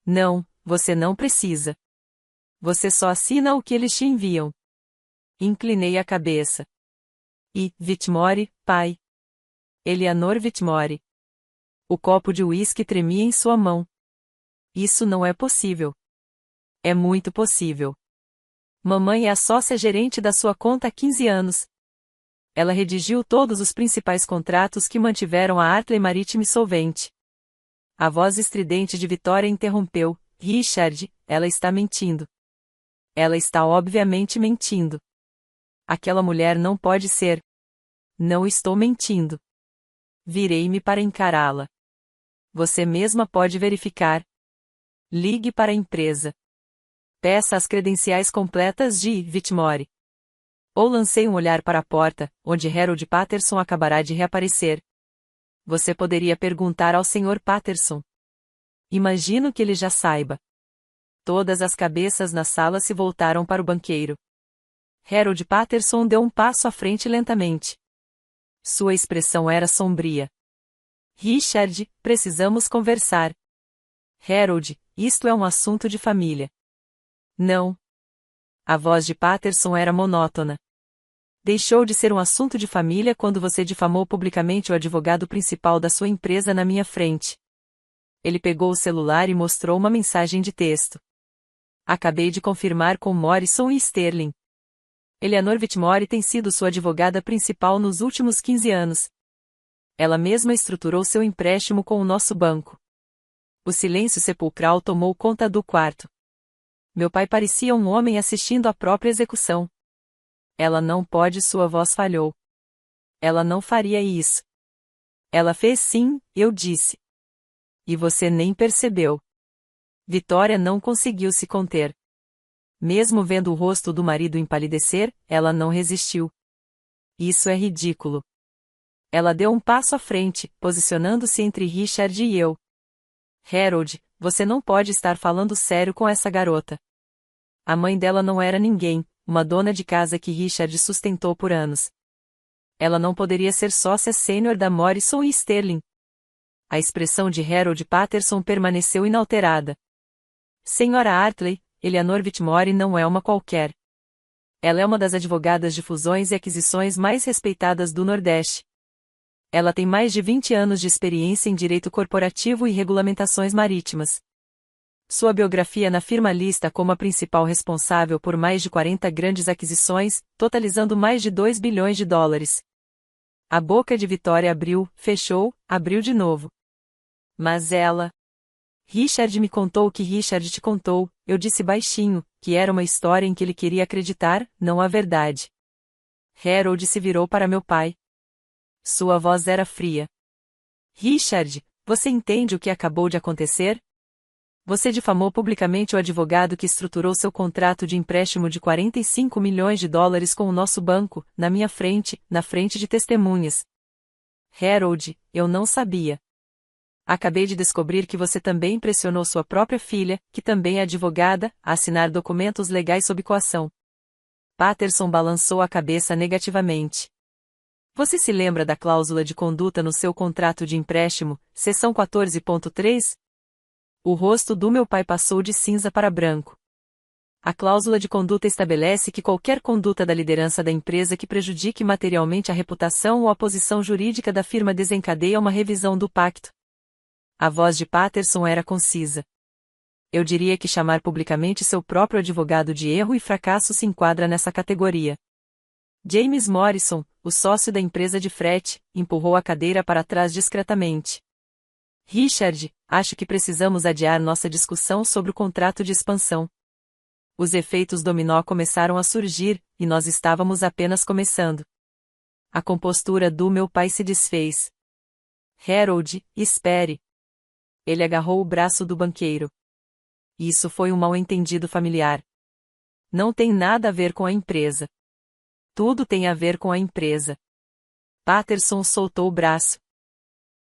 Não, você não precisa. Você só assina o que eles te enviam. Inclinei a cabeça. E, Whitmore, pai. Eleanor Whitmore. O copo de uísque tremia em sua mão. Isso não é possível. É muito possível. Mamãe é a sócia gerente da sua conta há 15 anos. Ela redigiu todos os principais contratos que mantiveram a Hartley Maritime solvente. A voz estridente de Vitória interrompeu. Richard, ela está mentindo. Ela está obviamente mentindo. Aquela mulher não pode ser. Não estou mentindo. Virei-me para encará-la. Você mesma pode verificar. Ligue para a empresa. Peça as credenciais completas de Whitmore. Ou lancei um olhar para a porta, onde Harold Patterson acabará de reaparecer. Você poderia perguntar ao Sr. Patterson. Imagino que ele já saiba. Todas as cabeças na sala se voltaram para o banqueiro. Harold Patterson deu um passo à frente lentamente. Sua expressão era sombria. Richard, precisamos conversar. Harold, isto é um assunto de família. Não. A voz de Patterson era monótona. Deixou de ser um assunto de família quando você difamou publicamente o advogado principal da sua empresa na minha frente. Ele pegou o celular e mostrou uma mensagem de texto. Acabei de confirmar com Morrison & Sterling. Eleanor Whitmore tem sido sua advogada principal nos últimos 15 anos. Ela mesma estruturou seu empréstimo com o nosso banco. O silêncio sepulcral tomou conta do quarto. Meu pai parecia um homem assistindo à própria execução. Ela não pode, sua voz falhou. Ela não faria isso. Ela fez sim, eu disse. E você nem percebeu. Vitória não conseguiu se conter. Mesmo vendo o rosto do marido empalidecer, ela não resistiu. Isso é ridículo. Ela deu um passo à frente, posicionando-se entre Richard e eu. Harold, você não pode estar falando sério com essa garota. A mãe dela não era ninguém, uma dona de casa que Richard sustentou por anos. Ela não poderia ser sócia sênior da Morrison e Sterling. A expressão de Harold Patterson permaneceu inalterada. Senhora Hartley, Eleanor Whitmore não é uma qualquer. Ela é uma das advogadas de fusões e aquisições mais respeitadas do Nordeste. Ela tem mais de 20 anos de experiência em direito corporativo e regulamentações marítimas. Sua biografia na firma lista como a principal responsável por mais de 40 grandes aquisições, totalizando mais de 2 bilhões de dólares. A boca de Vitória abriu, fechou, abriu de novo. Mas ela... Richard me contou o que Richard te contou, eu disse baixinho, que era uma história em que ele queria acreditar, não a verdade. Harold se virou para meu pai. Sua voz era fria. Richard, você entende o que acabou de acontecer? Você difamou publicamente o advogado que estruturou seu contrato de empréstimo de 45 milhões de dólares com o nosso banco, na minha frente, na frente de testemunhas. Harold, eu não sabia. Acabei de descobrir que você também pressionou sua própria filha, que também é advogada, a assinar documentos legais sob coação. Patterson balançou a cabeça negativamente. Você se lembra da cláusula de conduta no seu contrato de empréstimo, seção 14.3? O rosto do meu pai passou de cinza para branco. A cláusula de conduta estabelece que qualquer conduta da liderança da empresa que prejudique materialmente a reputação ou a posição jurídica da firma desencadeia uma revisão do pacto. A voz de Patterson era concisa. Eu diria que chamar publicamente seu próprio advogado de erro e fracasso se enquadra nessa categoria. James Morrison, o sócio da empresa de frete, empurrou a cadeira para trás discretamente. Richard, acho que precisamos adiar nossa discussão sobre o contrato de expansão. Os efeitos dominó começaram a surgir, e nós estávamos apenas começando. A compostura do meu pai se desfez. Harold, espere. Ele agarrou o braço do banqueiro. Isso foi um mal-entendido familiar. Não tem nada a ver com a empresa. Tudo tem a ver com a empresa. Patterson soltou o braço.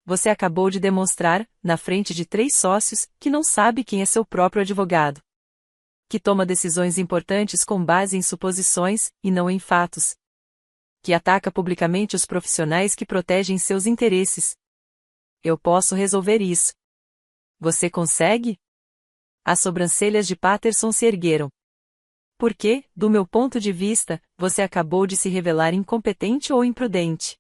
Você acabou de demonstrar, na frente de 3 sócios, que não sabe quem é seu próprio advogado. Que toma decisões importantes com base em suposições, e não em fatos. Que ataca publicamente os profissionais que protegem seus interesses. Eu posso resolver isso. Você consegue? As sobrancelhas de Patterson se ergueram. Porque, do meu ponto de vista, você acabou de se revelar incompetente ou imprudente.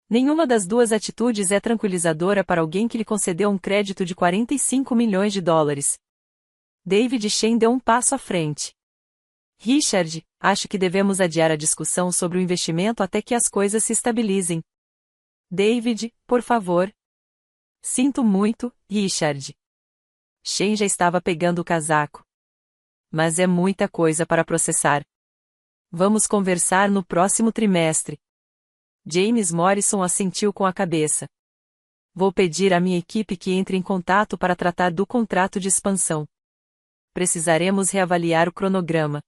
Nenhuma das duas atitudes é tranquilizadora para alguém que lhe concedeu um crédito de 45 milhões de dólares. David Shen deu um passo à frente. Richard, acho que devemos adiar a discussão sobre o investimento até que as coisas se estabilizem. David, por favor. Sinto muito, Richard. Shen já estava pegando o casaco. Mas é muita coisa para processar. Vamos conversar no próximo trimestre. James Morrison assentiu com a cabeça. Vou pedir à minha equipe que entre em contato para tratar do contrato de expansão. Precisaremos reavaliar o cronograma.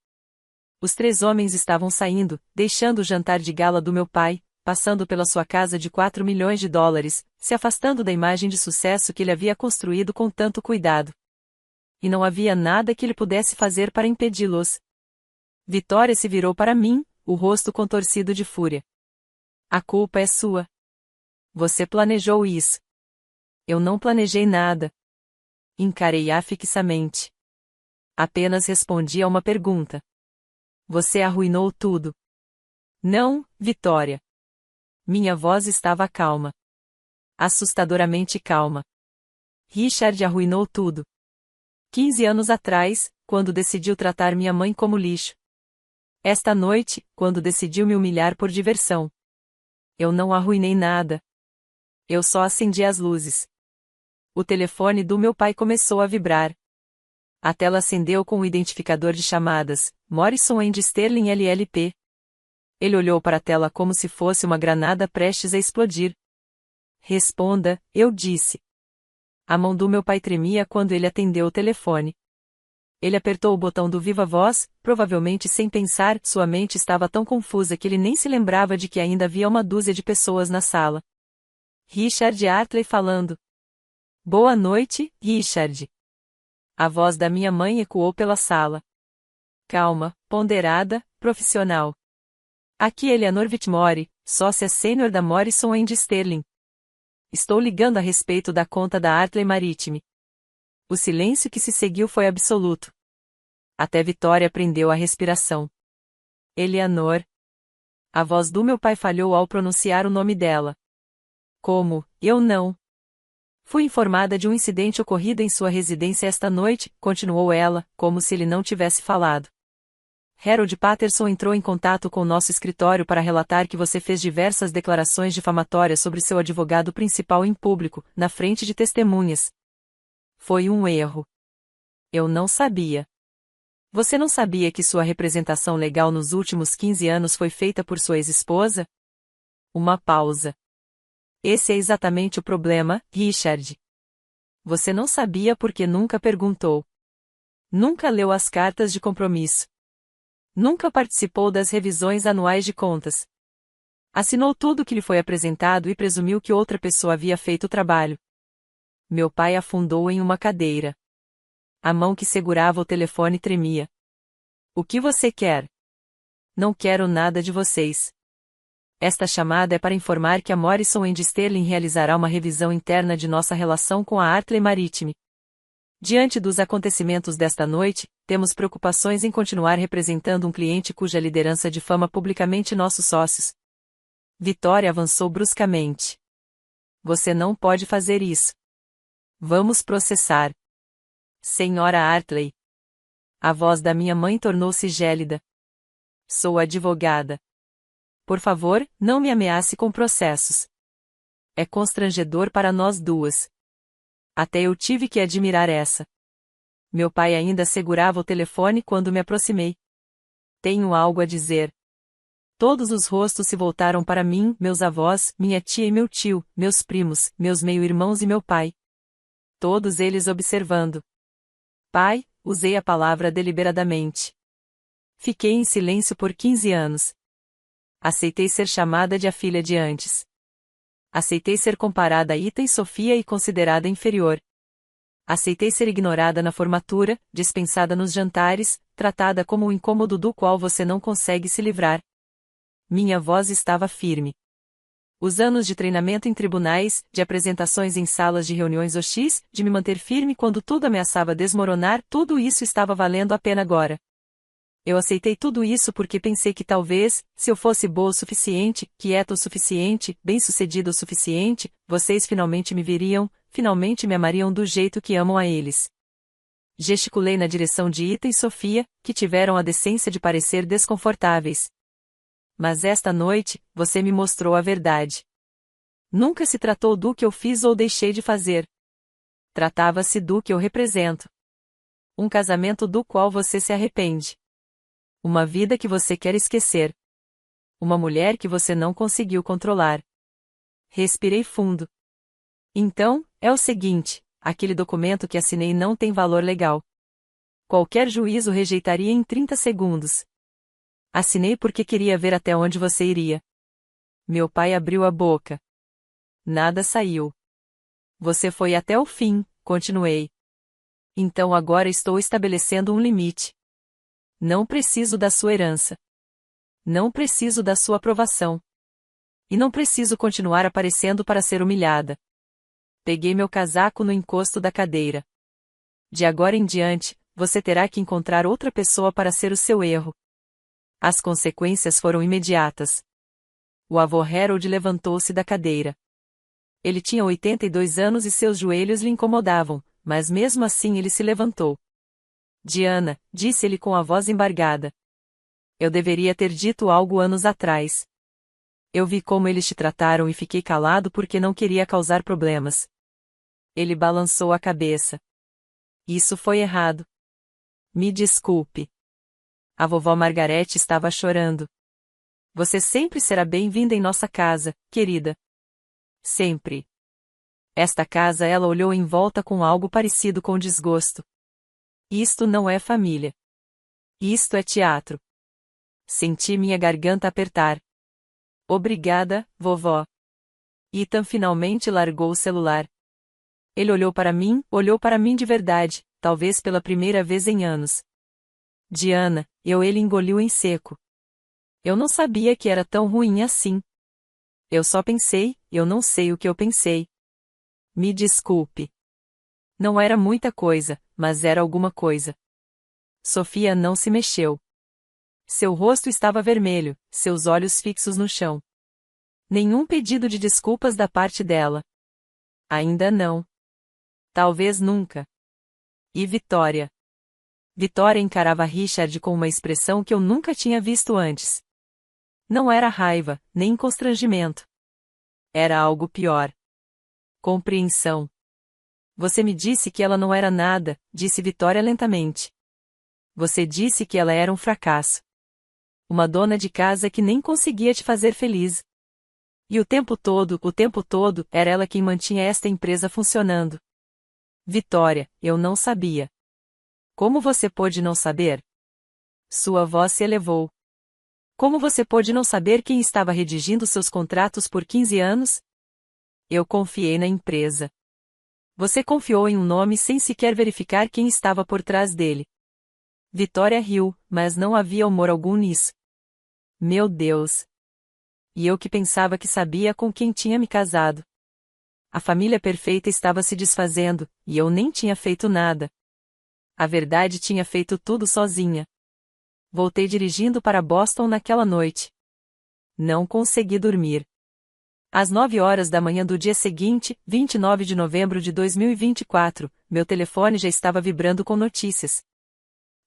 Os 3 homens estavam saindo, deixando o jantar de gala do meu pai, passando pela sua casa de 4 milhões de dólares, se afastando da imagem de sucesso que ele havia construído com tanto cuidado. E não havia nada que ele pudesse fazer para impedi-los. Vitória se virou para mim, o rosto contorcido de fúria. A culpa é sua. Você planejou isso. Eu não planejei nada. Encarei-a fixamente. Apenas respondi a uma pergunta. Você arruinou tudo. Não, Vitória. Minha voz estava calma. Assustadoramente calma. Richard arruinou tudo. 15 anos atrás, quando decidiu tratar minha mãe como lixo. Esta noite, quando decidiu me humilhar por diversão. Eu não arruinei nada. Eu só acendi as luzes. O telefone do meu pai começou a vibrar. A tela acendeu com o identificador de chamadas, Morrison & Sterling LLP. Ele olhou para a tela como se fosse uma granada prestes a explodir. Responda, eu disse. A mão do meu pai tremia quando ele atendeu o telefone. Ele apertou o botão do viva voz, provavelmente sem pensar, sua mente estava tão confusa que ele nem se lembrava de que ainda havia uma dúzia de pessoas na sala. Richard Hartley falando. Boa noite, Richard. A voz da minha mãe ecoou pela sala. Calma, ponderada, profissional. Aqui Eleanor Whitmore, sócia sênior da Morrison & Sterling. Estou ligando a respeito da conta da Hartley Maritime. O silêncio que se seguiu foi absoluto. Até Vitória prendeu a respiração. Eleanor. A voz do meu pai falhou ao pronunciar o nome dela. Como, eu não. Fui informada de um incidente ocorrido em sua residência esta noite, continuou ela, como se ele não tivesse falado. Harold Patterson entrou em contato com nosso escritório para relatar que você fez diversas declarações difamatórias sobre seu advogado principal em público, na frente de testemunhas. Foi um erro. Eu não sabia. Você não sabia que sua representação legal nos últimos 15 anos foi feita por sua ex-esposa? Uma pausa. Esse é exatamente o problema, Richard. Você não sabia porque nunca perguntou. Nunca leu as cartas de compromisso. Nunca participou das revisões anuais de contas. Assinou tudo que lhe foi apresentado e presumiu que outra pessoa havia feito o trabalho. Meu pai afundou em uma cadeira. A mão que segurava o telefone tremia. O que você quer? Não quero nada de vocês. Esta chamada é para informar que a Morrison & Sterling realizará uma revisão interna de nossa relação com a Hartley Maritime. Diante dos acontecimentos desta noite, temos preocupações em continuar representando um cliente cuja liderança difama publicamente nossos sócios. Vitória avançou bruscamente. Você não pode fazer isso. Vamos processar. Senhora Hartley. A voz da minha mãe tornou-se gélida. Sou advogada. Por favor, não me ameace com processos. É constrangedor para nós duas. Até eu tive que admirar essa. Meu pai ainda segurava o telefone quando me aproximei. Tenho algo a dizer. Todos os rostos se voltaram para mim, meus avós, minha tia e meu tio, meus primos, meus meio-irmãos e meu pai. Todos eles observando. Pai, usei a palavra deliberadamente. Fiquei em silêncio por 15 anos. Aceitei ser chamada de a filha de antes. Aceitei ser comparada a Ita e Sofia e considerada inferior. Aceitei ser ignorada na formatura, dispensada nos jantares, tratada como um incômodo do qual você não consegue se livrar. Minha voz estava firme. Os anos de treinamento em tribunais, de apresentações em salas de reuniões hostis, de me manter firme quando tudo ameaçava desmoronar, tudo isso estava valendo a pena agora. Eu aceitei tudo isso porque pensei que talvez, se eu fosse boa o suficiente, quieta o suficiente, bem-sucedida o suficiente, vocês finalmente me viriam, finalmente me amariam do jeito que amam a eles. Gesticulei na direção de Ita e Sofia, que tiveram a decência de parecer desconfortáveis. Mas esta noite, você me mostrou a verdade. Nunca se tratou do que eu fiz ou deixei de fazer. Tratava-se do que eu represento. Um casamento do qual você se arrepende. Uma vida que você quer esquecer. Uma mulher que você não conseguiu controlar. Respirei fundo. Então, é o seguinte, aquele documento que assinei não tem valor legal. Qualquer juízo rejeitaria em 30 segundos. Assinei porque queria ver até onde você iria. Meu pai abriu a boca. Nada saiu. Você foi até o fim, continuei. Então agora estou estabelecendo um limite. Não preciso da sua herança. Não preciso da sua aprovação. E não preciso continuar aparecendo para ser humilhada. Peguei meu casaco no encosto da cadeira. De agora em diante, você terá que encontrar outra pessoa para ser o seu erro. As consequências foram imediatas. O avô Harold levantou-se da cadeira. Ele tinha 82 anos e seus joelhos lhe incomodavam, mas mesmo assim ele se levantou. Diana, disse ele com a voz embargada. Eu deveria ter dito algo anos atrás. Eu vi como eles te trataram e fiquei calado porque não queria causar problemas. Ele balançou a cabeça. Isso foi errado. Me desculpe. A vovó Margarete estava chorando. Você sempre será bem-vinda em nossa casa, querida. Sempre. Esta casa ela olhou em volta com algo parecido com desgosto. Isto não é família. Isto é teatro. Senti minha garganta apertar. Obrigada, vovó. Ethan finalmente largou o celular. Ele olhou para mim de verdade, talvez pela primeira vez em anos. Diana, ele engoliu em seco. Eu não sabia que era tão ruim assim. Eu só pensei, eu não sei o que eu pensei. Me desculpe. Não era muita coisa, mas era alguma coisa. Sofia não se mexeu. Seu rosto estava vermelho, seus olhos fixos no chão. Nenhum pedido de desculpas da parte dela. Ainda não. Talvez nunca. E Vitória? Vitória encarava Richard com uma expressão que eu nunca tinha visto antes. Não era raiva, nem constrangimento. Era algo pior. Compreensão. Você me disse que ela não era nada, disse Vitória lentamente. Você disse que ela era um fracasso. Uma dona de casa que nem conseguia te fazer feliz. E o tempo todo, era ela quem mantinha esta empresa funcionando. Vitória, eu não sabia. Como você pôde não saber? Sua voz se elevou. Como você pôde não saber quem estava redigindo seus contratos por 15 anos? Eu confiei na empresa. Você confiou em um nome sem sequer verificar quem estava por trás dele. Vitória riu, mas não havia humor algum nisso. Meu Deus! E eu que pensava que sabia com quem tinha me casado. A família perfeita estava se desfazendo, e eu nem tinha feito nada. A verdade tinha feito tudo sozinha. Voltei dirigindo para Boston naquela noite. Não consegui dormir. Às 9 horas da manhã do dia seguinte, 29 de novembro de 2024, meu telefone já estava vibrando com notícias.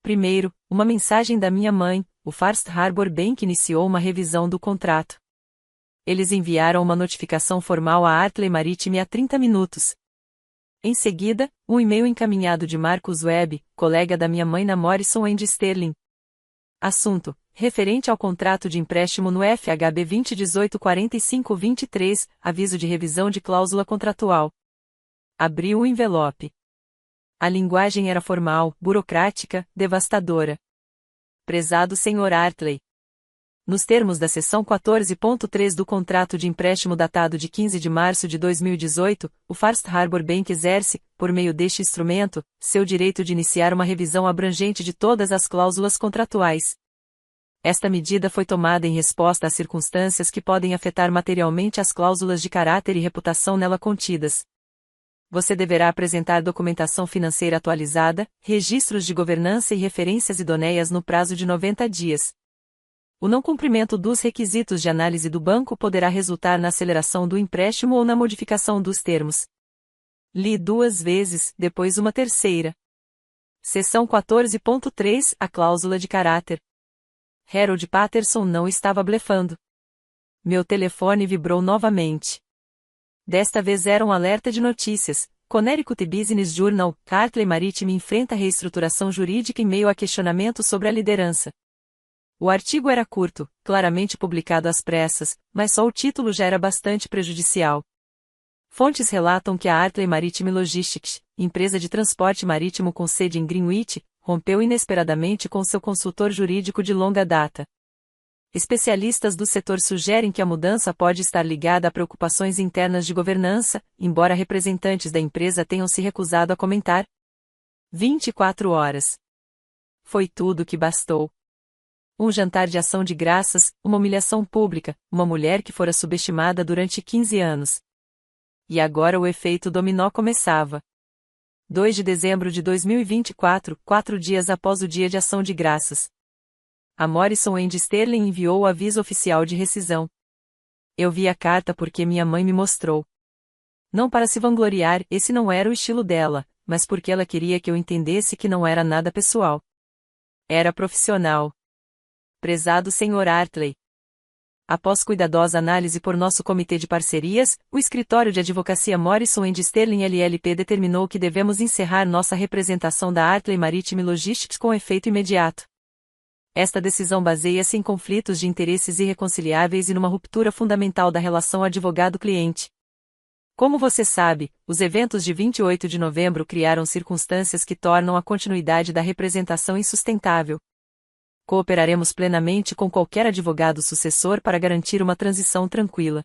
Primeiro, uma mensagem da minha mãe: o First Harbor Bank iniciou uma revisão do contrato. Eles enviaram uma notificação formal à Artley Maritime há 30 minutos. Em seguida, um e-mail encaminhado de Marcus Webb, colega da minha mãe na Morrison & Sterling. Assunto: referente ao contrato de empréstimo no FHB 2018-45-23, aviso de revisão de cláusula contratual. Abri o envelope. A linguagem era formal, burocrática, devastadora. Prezado Sr. Artley. Nos termos da seção 14.3 do contrato de empréstimo datado de 15 de março de 2018, o First Harbor Bank exerce, por meio deste instrumento, seu direito de iniciar uma revisão abrangente de todas as cláusulas contratuais. Esta medida foi tomada em resposta às circunstâncias que podem afetar materialmente as cláusulas de caráter e reputação nela contidas. Você deverá apresentar documentação financeira atualizada, registros de governança e referências idôneas no prazo de 90 dias. O não cumprimento dos requisitos de análise do banco poderá resultar na aceleração do empréstimo ou na modificação dos termos. Li 2 vezes, depois uma terceira. Seção 14.3, a cláusula de caráter. Harold Patterson não estava blefando. Meu telefone vibrou novamente. Desta vez era um alerta de notícias. Connecticut Business Journal: Artley Maritime enfrenta reestruturação jurídica em meio a questionamentos sobre a liderança. O artigo era curto, claramente publicado às pressas, mas só o título já era bastante prejudicial. Fontes relatam que a Artley Maritime Logistics, empresa de transporte marítimo com sede em Greenwich, rompeu inesperadamente com seu consultor jurídico de longa data. Especialistas do setor sugerem que a mudança pode estar ligada a preocupações internas de governança, embora representantes da empresa tenham se recusado a comentar. 24 horas. Foi tudo que bastou. Um jantar de ação de graças, uma humilhação pública, uma mulher que fora subestimada durante 15 anos. E agora o efeito dominó começava. 2 de dezembro de 2024, 4 dias após o dia de ação de graças. A Morrison & Sterling enviou o aviso oficial de rescisão. Eu vi a carta porque minha mãe me mostrou. Não para se vangloriar, esse não era o estilo dela, mas porque ela queria que eu entendesse que não era nada pessoal. Era profissional. Prezado Sr. Artley. Após cuidadosa análise por nosso comitê de parcerias, o escritório de advocacia Morrison & Sterling LLP determinou que devemos encerrar nossa representação da Artley Maritime Logistics com efeito imediato. Esta decisão baseia-se em conflitos de interesses irreconciliáveis e numa ruptura fundamental da relação advogado-cliente. Como você sabe, os eventos de 28 de novembro criaram circunstâncias que tornam a continuidade da representação insustentável. Cooperaremos plenamente com qualquer advogado sucessor para garantir uma transição tranquila.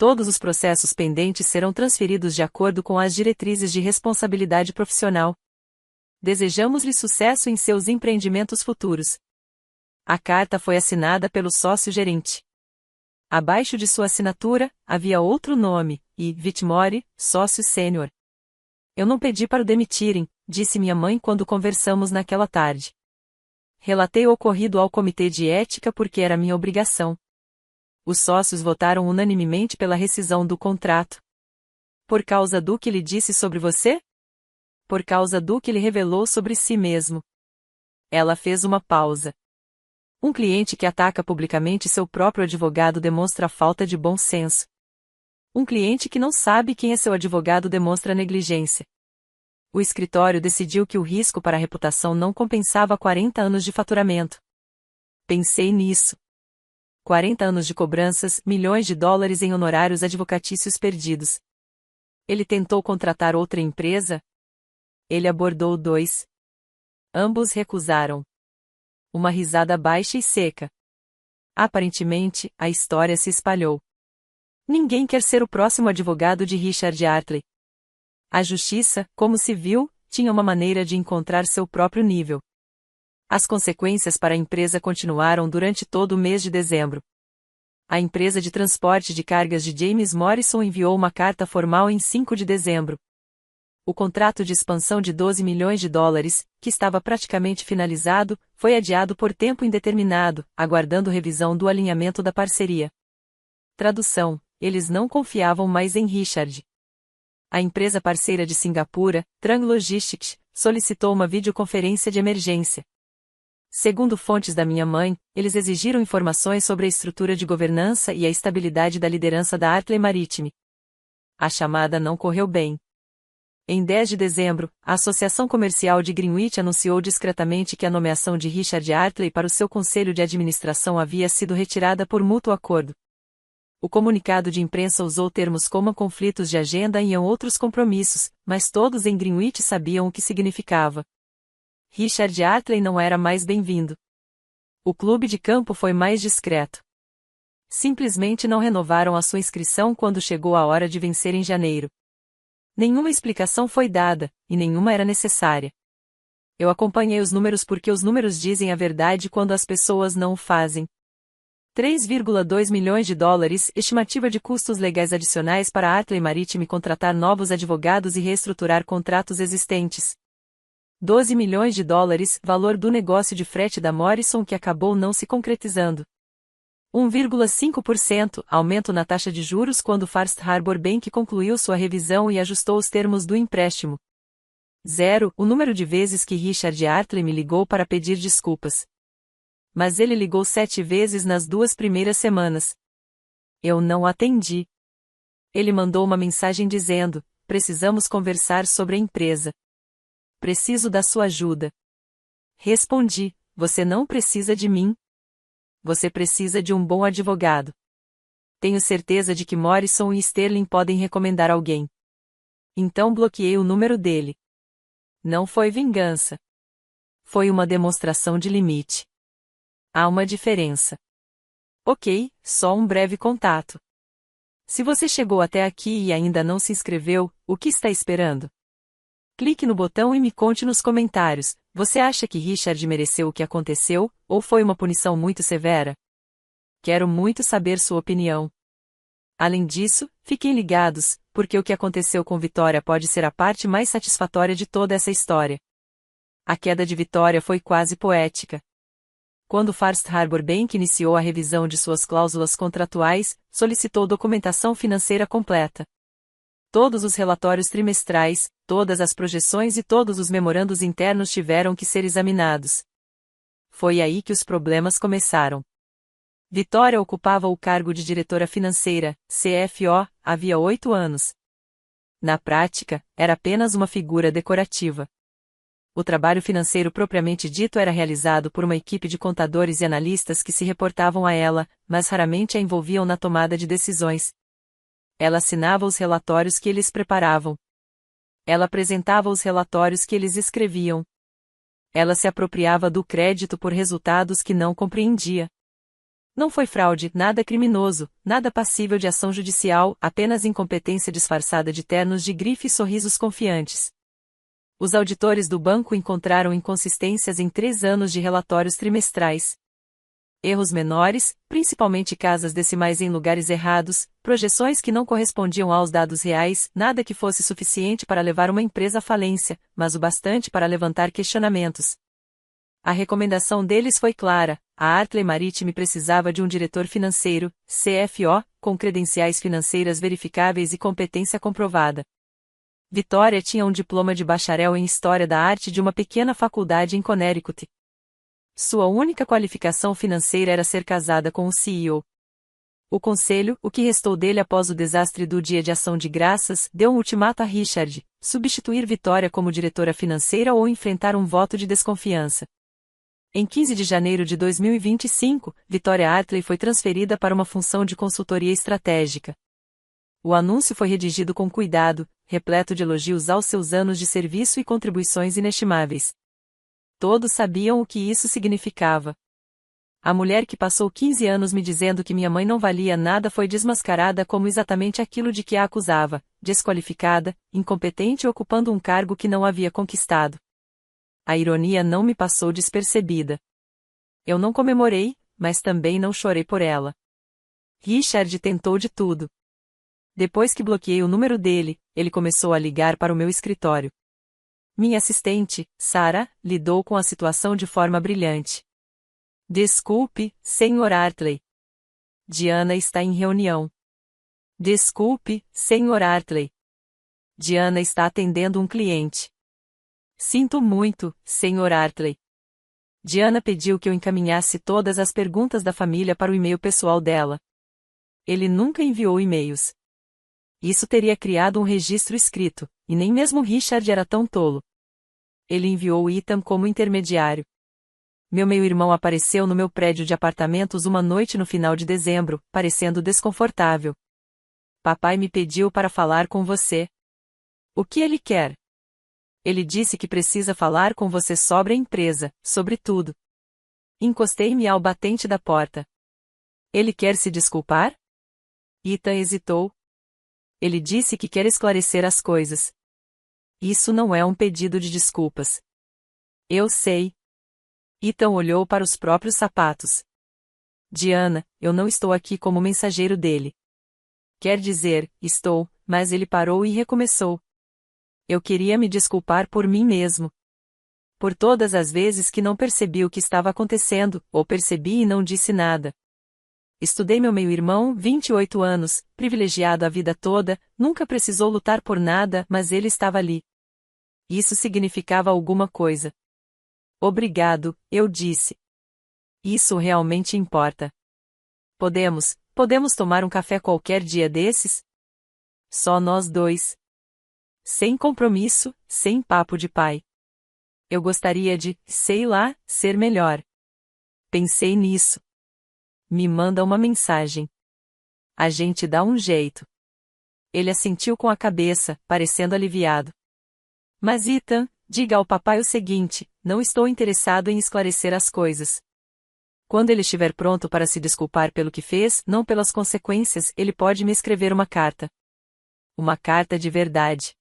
Todos os processos pendentes serão transferidos de acordo com as diretrizes de responsabilidade profissional. Desejamos-lhe sucesso em seus empreendimentos futuros. A carta foi assinada pelo sócio-gerente. Abaixo de sua assinatura, havia outro nome, e Whitmore, sócio sênior. Eu não pedi para o demitirem, disse minha mãe quando conversamos naquela tarde. Relatei o ocorrido ao comitê de ética porque era minha obrigação. Os sócios votaram unanimemente pela rescisão do contrato. Por causa do que lhe disse sobre você? Por causa do que lhe revelou sobre si mesmo. Ela fez uma pausa. Um cliente que ataca publicamente seu próprio advogado demonstra falta de bom senso. Um cliente que não sabe quem é seu advogado demonstra negligência. O escritório decidiu que o risco para a reputação não compensava 40 anos de faturamento. Pensei nisso. 40 anos de cobranças, milhões de dólares em honorários advocatícios perdidos. Ele tentou contratar outra empresa? Ele abordou 2. Ambos recusaram. Uma risada baixa e seca. Aparentemente, a história se espalhou. Ninguém quer ser o próximo advogado de Richard Artley. A justiça, como se viu, tinha uma maneira de encontrar seu próprio nível. As consequências para a empresa continuaram durante todo o mês de dezembro. A empresa de transporte de cargas de James Morrison enviou uma carta formal em 5 de dezembro. O contrato de expansão de 12 milhões de dólares, que estava praticamente finalizado, foi adiado por tempo indeterminado, aguardando revisão do alinhamento da parceria. Tradução: eles não confiavam mais em Richard. A empresa parceira de Singapura, Trang Logistics, solicitou uma videoconferência de emergência. Segundo fontes da minha mãe, eles exigiram informações sobre a estrutura de governança e a estabilidade da liderança da Artley Maritime. A chamada não correu bem. Em 10 de dezembro, a Associação Comercial de Greenwich anunciou discretamente que a nomeação de Richard Artley para o seu conselho de administração havia sido retirada por mútuo acordo. O comunicado de imprensa usou termos como conflitos de agenda e outros compromissos, mas todos em Greenwich sabiam o que significava. Richard Artley não era mais bem-vindo. O clube de campo foi mais discreto. Simplesmente não renovaram a sua inscrição quando chegou a hora de vencer em janeiro. Nenhuma explicação foi dada, e nenhuma era necessária. Eu acompanhei os números porque os números dizem a verdade quando as pessoas não o fazem. 3,2 milhões de dólares, estimativa de custos legais adicionais para a Artley Maritime contratar novos advogados e reestruturar contratos existentes. 12 milhões de dólares, valor do negócio de frete da Morrison que acabou não se concretizando. 1,5% aumento na taxa de juros quando First Harbor Bank concluiu sua revisão e ajustou os termos do empréstimo. 0. O número de vezes que Richard Artley me ligou para pedir desculpas. Mas ele ligou 7 vezes nas 2 primeiras semanas. Eu não atendi. Ele mandou uma mensagem dizendo: precisamos conversar sobre a empresa. Preciso da sua ajuda. Respondi: você não precisa de mim. Você precisa de um bom advogado. Tenho certeza de que Morrison e Sterling podem recomendar alguém. Então bloqueei o número dele. Não foi vingança. Foi uma demonstração de limite. Há uma diferença. Ok, só um breve contato. Se você chegou até aqui e ainda não se inscreveu, o que está esperando? Clique no botão e me conte nos comentários, você acha que Richard mereceu o que aconteceu, ou foi uma punição muito severa? Quero muito saber sua opinião. Além disso, fiquem ligados, porque o que aconteceu com Vitória pode ser a parte mais satisfatória de toda essa história. A queda de Vitória foi quase poética. Quando First Harbor Bank iniciou a revisão de suas cláusulas contratuais, solicitou documentação financeira completa. Todos os relatórios trimestrais, todas as projeções e todos os memorandos internos tiveram que ser examinados. Foi aí que os problemas começaram. Vitória ocupava o cargo de diretora financeira, CFO, havia 8 anos. Na prática, era apenas uma figura decorativa. O trabalho financeiro propriamente dito era realizado por uma equipe de contadores e analistas que se reportavam a ela, mas raramente a envolviam na tomada de decisões. Ela assinava os relatórios que eles preparavam. Ela apresentava os relatórios que eles escreviam. Ela se apropriava do crédito por resultados que não compreendia. Não foi fraude, nada criminoso, nada passível de ação judicial, apenas incompetência disfarçada de ternos de grife e sorrisos confiantes. Os auditores do banco encontraram inconsistências em 3 anos de relatórios trimestrais. Erros menores, principalmente casas decimais em lugares errados, projeções que não correspondiam aos dados reais, nada que fosse suficiente para levar uma empresa à falência, mas o bastante para levantar questionamentos. A recomendação deles foi clara: a Artley Maritime precisava de um diretor financeiro, CFO, com credenciais financeiras verificáveis e competência comprovada. Vitória tinha um diploma de bacharel em História da Arte de uma pequena faculdade em Connecticut. Sua única qualificação financeira era ser casada com o CEO. O conselho, o que restou dele após o desastre do Dia de Ação de Graças, deu um ultimato a Richard: substituir Vitória como diretora financeira ou enfrentar um voto de desconfiança. Em 15 de janeiro de 2025, Vitória Artley foi transferida para uma função de consultoria estratégica. O anúncio foi redigido com cuidado, repleto de elogios aos seus anos de serviço e contribuições inestimáveis. Todos sabiam o que isso significava. A mulher que passou 15 anos me dizendo que minha mãe não valia nada foi desmascarada como exatamente aquilo de que a acusava: desqualificada, incompetente e ocupando um cargo que não havia conquistado. A ironia não me passou despercebida. Eu não comemorei, mas também não chorei por ela. Richard tentou de tudo. Depois que bloqueei o número dele, ele começou a ligar para o meu escritório. Minha assistente, Sarah, lidou com a situação de forma brilhante. Desculpe, Sr. Artley. Diana está em reunião. Desculpe, Sr. Artley. Diana está atendendo um cliente. Sinto muito, Sr. Artley. Diana pediu que eu encaminhasse todas as perguntas da família para o e-mail pessoal dela. Ele nunca enviou e-mails. Isso teria criado um registro escrito, e nem mesmo Richard era tão tolo. Ele enviou Ethan como intermediário. Meu meio-irmão apareceu no meu prédio de apartamentos uma noite no final de dezembro, parecendo desconfortável. Papai me pediu para falar com você. O que ele quer? Ele disse que precisa falar com você sobre a empresa, sobre tudo. Encostei-me ao batente da porta. Ele quer se desculpar? Ethan hesitou. Ele disse que quer esclarecer as coisas. Isso não é um pedido de desculpas. Eu sei. Ethan olhou para os próprios sapatos. Diana, eu não estou aqui como mensageiro dele. Quer dizer, estou, mas ele parou e recomeçou. Eu queria me desculpar por mim mesmo. Por todas as vezes que não percebi o que estava acontecendo, ou percebi e não disse nada. Estudei meu meio-irmão, 28 anos, privilegiado a vida toda, nunca precisou lutar por nada, mas ele estava ali. Isso significava alguma coisa. Obrigado, eu disse. Isso realmente importa. Podemos tomar um café qualquer dia desses? Só nós dois. Sem compromisso, sem papo de pai. Eu gostaria de, sei lá, ser melhor. Pensei nisso. Me manda uma mensagem. A gente dá um jeito. Ele assentiu com a cabeça, parecendo aliviado. Mas Ethan, diga ao papai o seguinte: não estou interessado em esclarecer as coisas. Quando ele estiver pronto para se desculpar pelo que fez, não pelas consequências, ele pode me escrever uma carta. Uma carta de verdade.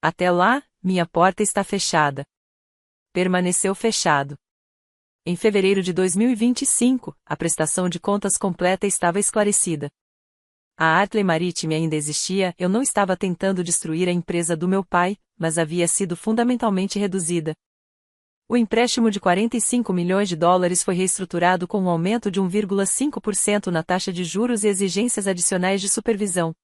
Até lá, minha porta está fechada. Permaneceu fechado. Em fevereiro de 2025, a prestação de contas completa estava esclarecida. A Artley Maritime ainda existia, eu não estava tentando destruir a empresa do meu pai, mas havia sido fundamentalmente reduzida. O empréstimo de 45 milhões de dólares foi reestruturado com um aumento de 1,5% na taxa de juros e exigências adicionais de supervisão.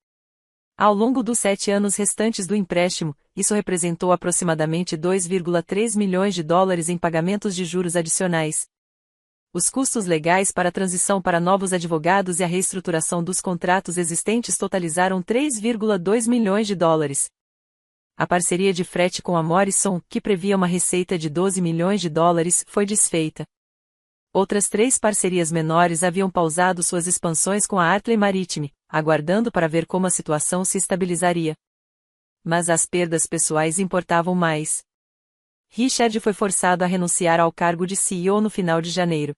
Ao longo dos 7 anos restantes do empréstimo, isso representou aproximadamente 2,3 milhões de dólares em pagamentos de juros adicionais. Os custos legais para a transição para novos advogados e a reestruturação dos contratos existentes totalizaram 3,2 milhões de dólares. A parceria de frete com a Morrison, que previa uma receita de 12 milhões de dólares, foi desfeita. Outras 3 parcerias menores haviam pausado suas expansões com a Artley Maritime, aguardando para ver como a situação se estabilizaria. Mas as perdas pessoais importavam mais. Richard foi forçado a renunciar ao cargo de CEO no final de janeiro.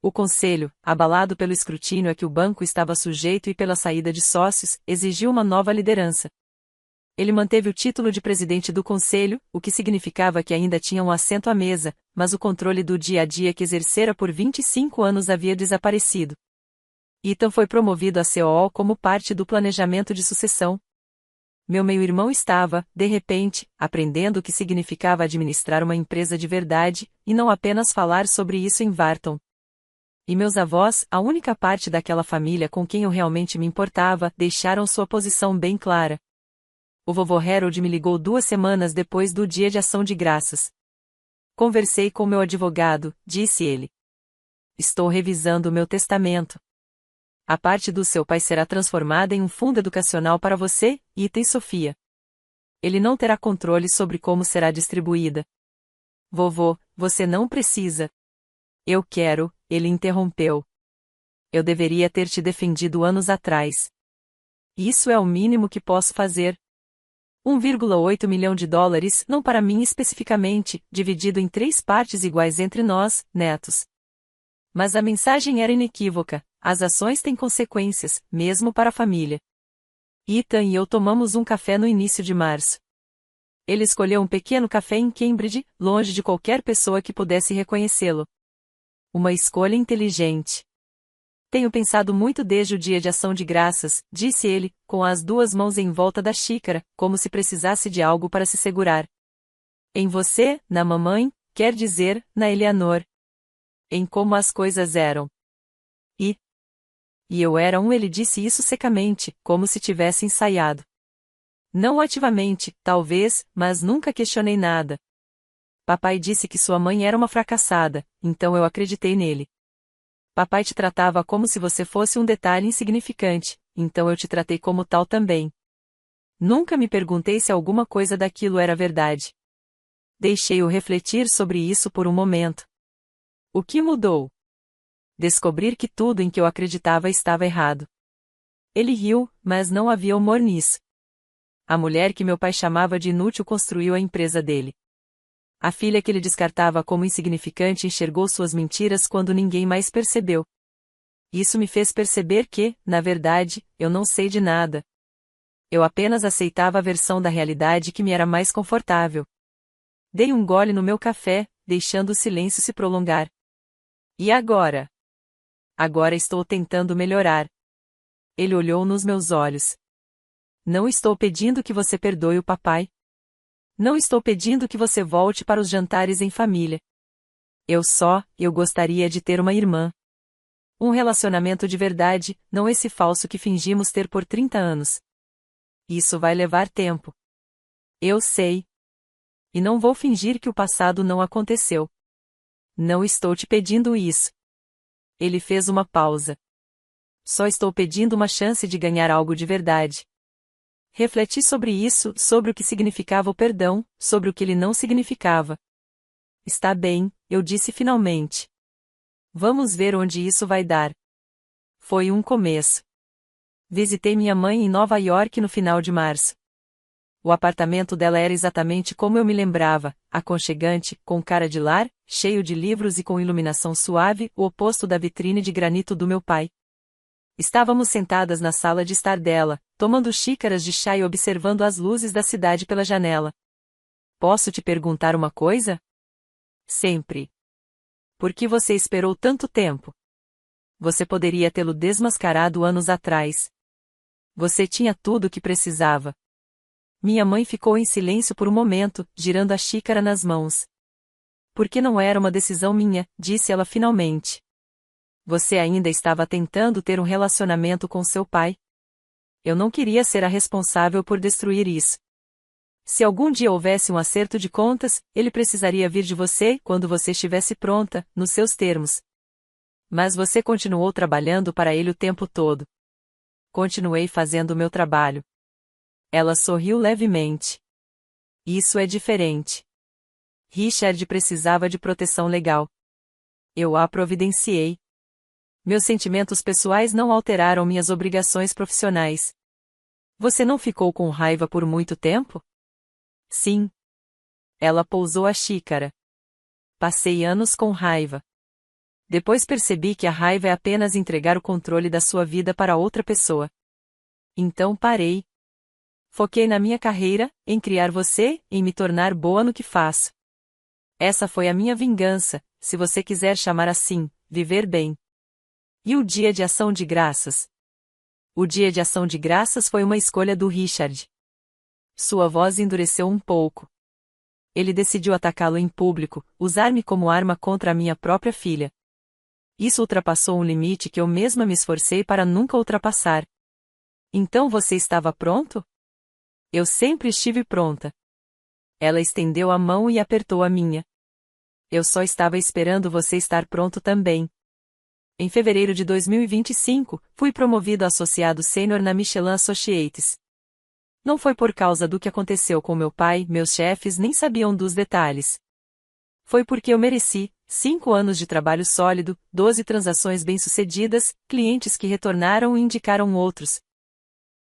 O conselho, abalado pelo escrutínio a que o banco estava sujeito e pela saída de sócios, exigiu uma nova liderança. Ele manteve o título de presidente do conselho, o que significava que ainda tinha um assento à mesa, mas o controle do dia a dia que exercera por 25 anos havia desaparecido. Ethan foi promovido a COO como parte do planejamento de sucessão. Meu meio-irmão estava, de repente, aprendendo o que significava administrar uma empresa de verdade, e não apenas falar sobre isso em Wharton. E meus avós, a única parte daquela família com quem eu realmente me importava, deixaram sua posição bem clara. O vovô Harold me ligou 2 semanas depois do Dia de Ação de Graças. Conversei com meu advogado, disse ele. Estou revisando o meu testamento. A parte do seu pai será transformada em um fundo educacional para você, Ethan e Sofia. Ele não terá controle sobre como será distribuída. Vovô, você não precisa. Eu quero, ele interrompeu. Eu deveria ter te defendido anos atrás. Isso é o mínimo que posso fazer. 1,8 milhão de dólares, não para mim especificamente, dividido em 3 partes iguais entre nós, netos. Mas a mensagem era inequívoca, as ações têm consequências, mesmo para a família. Ethan e eu tomamos um café no início de março. Ele escolheu um pequeno café em Cambridge, longe de qualquer pessoa que pudesse reconhecê-lo. Uma escolha inteligente. Tenho pensado muito desde o dia de ação de graças, disse ele, com as 2 mãos em volta da xícara, como se precisasse de algo para se segurar. Em você, na mamãe, quer dizer, na Eleanor. Em como as coisas eram. E eu era ele disse isso secamente, como se tivesse ensaiado. Não ativamente, talvez, mas nunca questionei nada. Papai disse que sua mãe era uma fracassada, então eu acreditei nele. Papai te tratava como se você fosse um detalhe insignificante, então eu te tratei como tal também. Nunca me perguntei se alguma coisa daquilo era verdade. Deixei-o refletir sobre isso por um momento. O que mudou? Descobrir que tudo em que eu acreditava estava errado. Ele riu, mas não havia humor nisso. A mulher que meu pai chamava de inútil construiu a empresa dele. A filha que ele descartava como insignificante enxergou suas mentiras quando ninguém mais percebeu. Isso me fez perceber que, na verdade, eu não sei de nada. Eu apenas aceitava a versão da realidade que me era mais confortável. Dei um gole no meu café, deixando o silêncio se prolongar. E agora? Agora estou tentando melhorar. Ele olhou nos meus olhos. Não estou pedindo que você perdoe o papai. Não estou pedindo que você volte para os jantares em família. Eu gostaria de ter uma irmã. Um relacionamento de verdade, não esse falso que fingimos ter por 30 anos. Isso vai levar tempo. Eu sei. E não vou fingir que o passado não aconteceu. Não estou te pedindo isso. Ele fez uma pausa. Só estou pedindo uma chance de ganhar algo de verdade. Refleti sobre isso, sobre o que significava o perdão, sobre o que ele não significava. Está bem, eu disse finalmente. Vamos ver onde isso vai dar. Foi um começo. Visitei minha mãe em Nova York no final de março. O apartamento dela era exatamente como eu me lembrava, aconchegante, com cara de lar, cheio de livros e com iluminação suave, o oposto da vitrine de granito do meu pai. Estávamos sentadas na sala de estar dela, tomando xícaras de chá e observando as luzes da cidade pela janela. Posso te perguntar uma coisa? Sempre. Por que você esperou tanto tempo? Você poderia tê-lo desmascarado anos atrás. Você tinha tudo o que precisava. Minha mãe ficou em silêncio por um momento, girando a xícara nas mãos. Porque não era uma decisão minha, disse ela finalmente. Você ainda estava tentando ter um relacionamento com seu pai. Eu não queria ser a responsável por destruir isso. Se algum dia houvesse um acerto de contas, ele precisaria vir de você quando você estivesse pronta, nos seus termos. Mas você continuou trabalhando para ele o tempo todo. Continuei fazendo o meu trabalho. Ela sorriu levemente. Isso é diferente. Richard precisava de proteção legal. Eu a providenciei. Meus sentimentos pessoais não alteraram minhas obrigações profissionais. Você não ficou com raiva por muito tempo? Sim. Ela pousou a xícara. Passei anos com raiva. Depois percebi que a raiva é apenas entregar o controle da sua vida para outra pessoa. Então parei. Foquei na minha carreira, em criar você, em me tornar boa no que faço. Essa foi a minha vingança, se você quiser chamar assim, viver bem. E o dia de ação de graças? O dia de ação de graças foi uma escolha do Richard. Sua voz endureceu um pouco. Ele decidiu atacá-lo em público, usar-me como arma contra a minha própria filha. Isso ultrapassou um limite que eu mesma me esforcei para nunca ultrapassar. Então você estava pronto? Eu sempre estive pronta. Ela estendeu a mão e apertou a minha. Eu só estava esperando você estar pronto também. Em fevereiro de 2025, fui promovido a associado sênior na Michelin Associates. Não foi por causa do que aconteceu com meu pai, meus chefes nem sabiam dos detalhes. Foi porque eu mereci, 5 anos de trabalho sólido, 12 transações bem-sucedidas, clientes que retornaram e indicaram outros.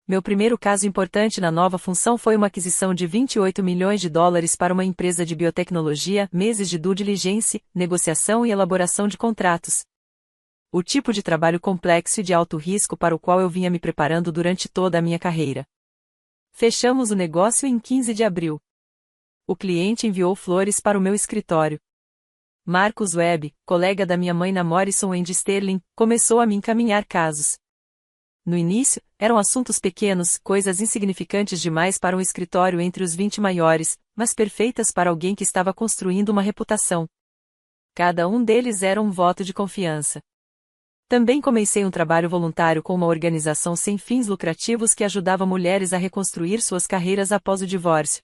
Meu primeiro caso importante na nova função foi uma aquisição de 28 milhões de dólares para uma empresa de biotecnologia, meses de due diligence, negociação e elaboração de contratos. O tipo de trabalho complexo e de alto risco para o qual eu vinha me preparando durante toda a minha carreira. Fechamos o negócio em 15 de abril. O cliente enviou flores para o meu escritório. Marcus Webb, colega da minha mãe na Morrison & Sterling, começou a me encaminhar casos. No início, eram assuntos pequenos, coisas insignificantes demais para um escritório entre os 20 maiores, mas perfeitas para alguém que estava construindo uma reputação. Cada um deles era um voto de confiança. Também comecei um trabalho voluntário com uma organização sem fins lucrativos que ajudava mulheres a reconstruir suas carreiras após o divórcio.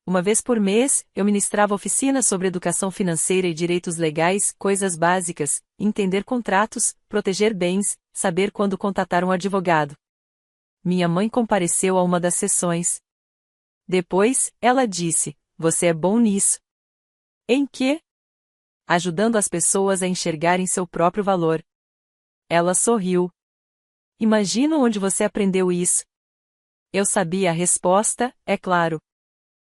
Uma vez por mês, eu ministrava oficinas sobre educação financeira e direitos legais, coisas básicas, entender contratos, proteger bens, saber quando contatar um advogado. Minha mãe compareceu a uma das sessões. Depois, ela disse: "Você é bom nisso." Em quê? Ajudando as pessoas a enxergarem seu próprio valor. Ela sorriu. Imagino onde você aprendeu isso. Eu sabia a resposta, é claro.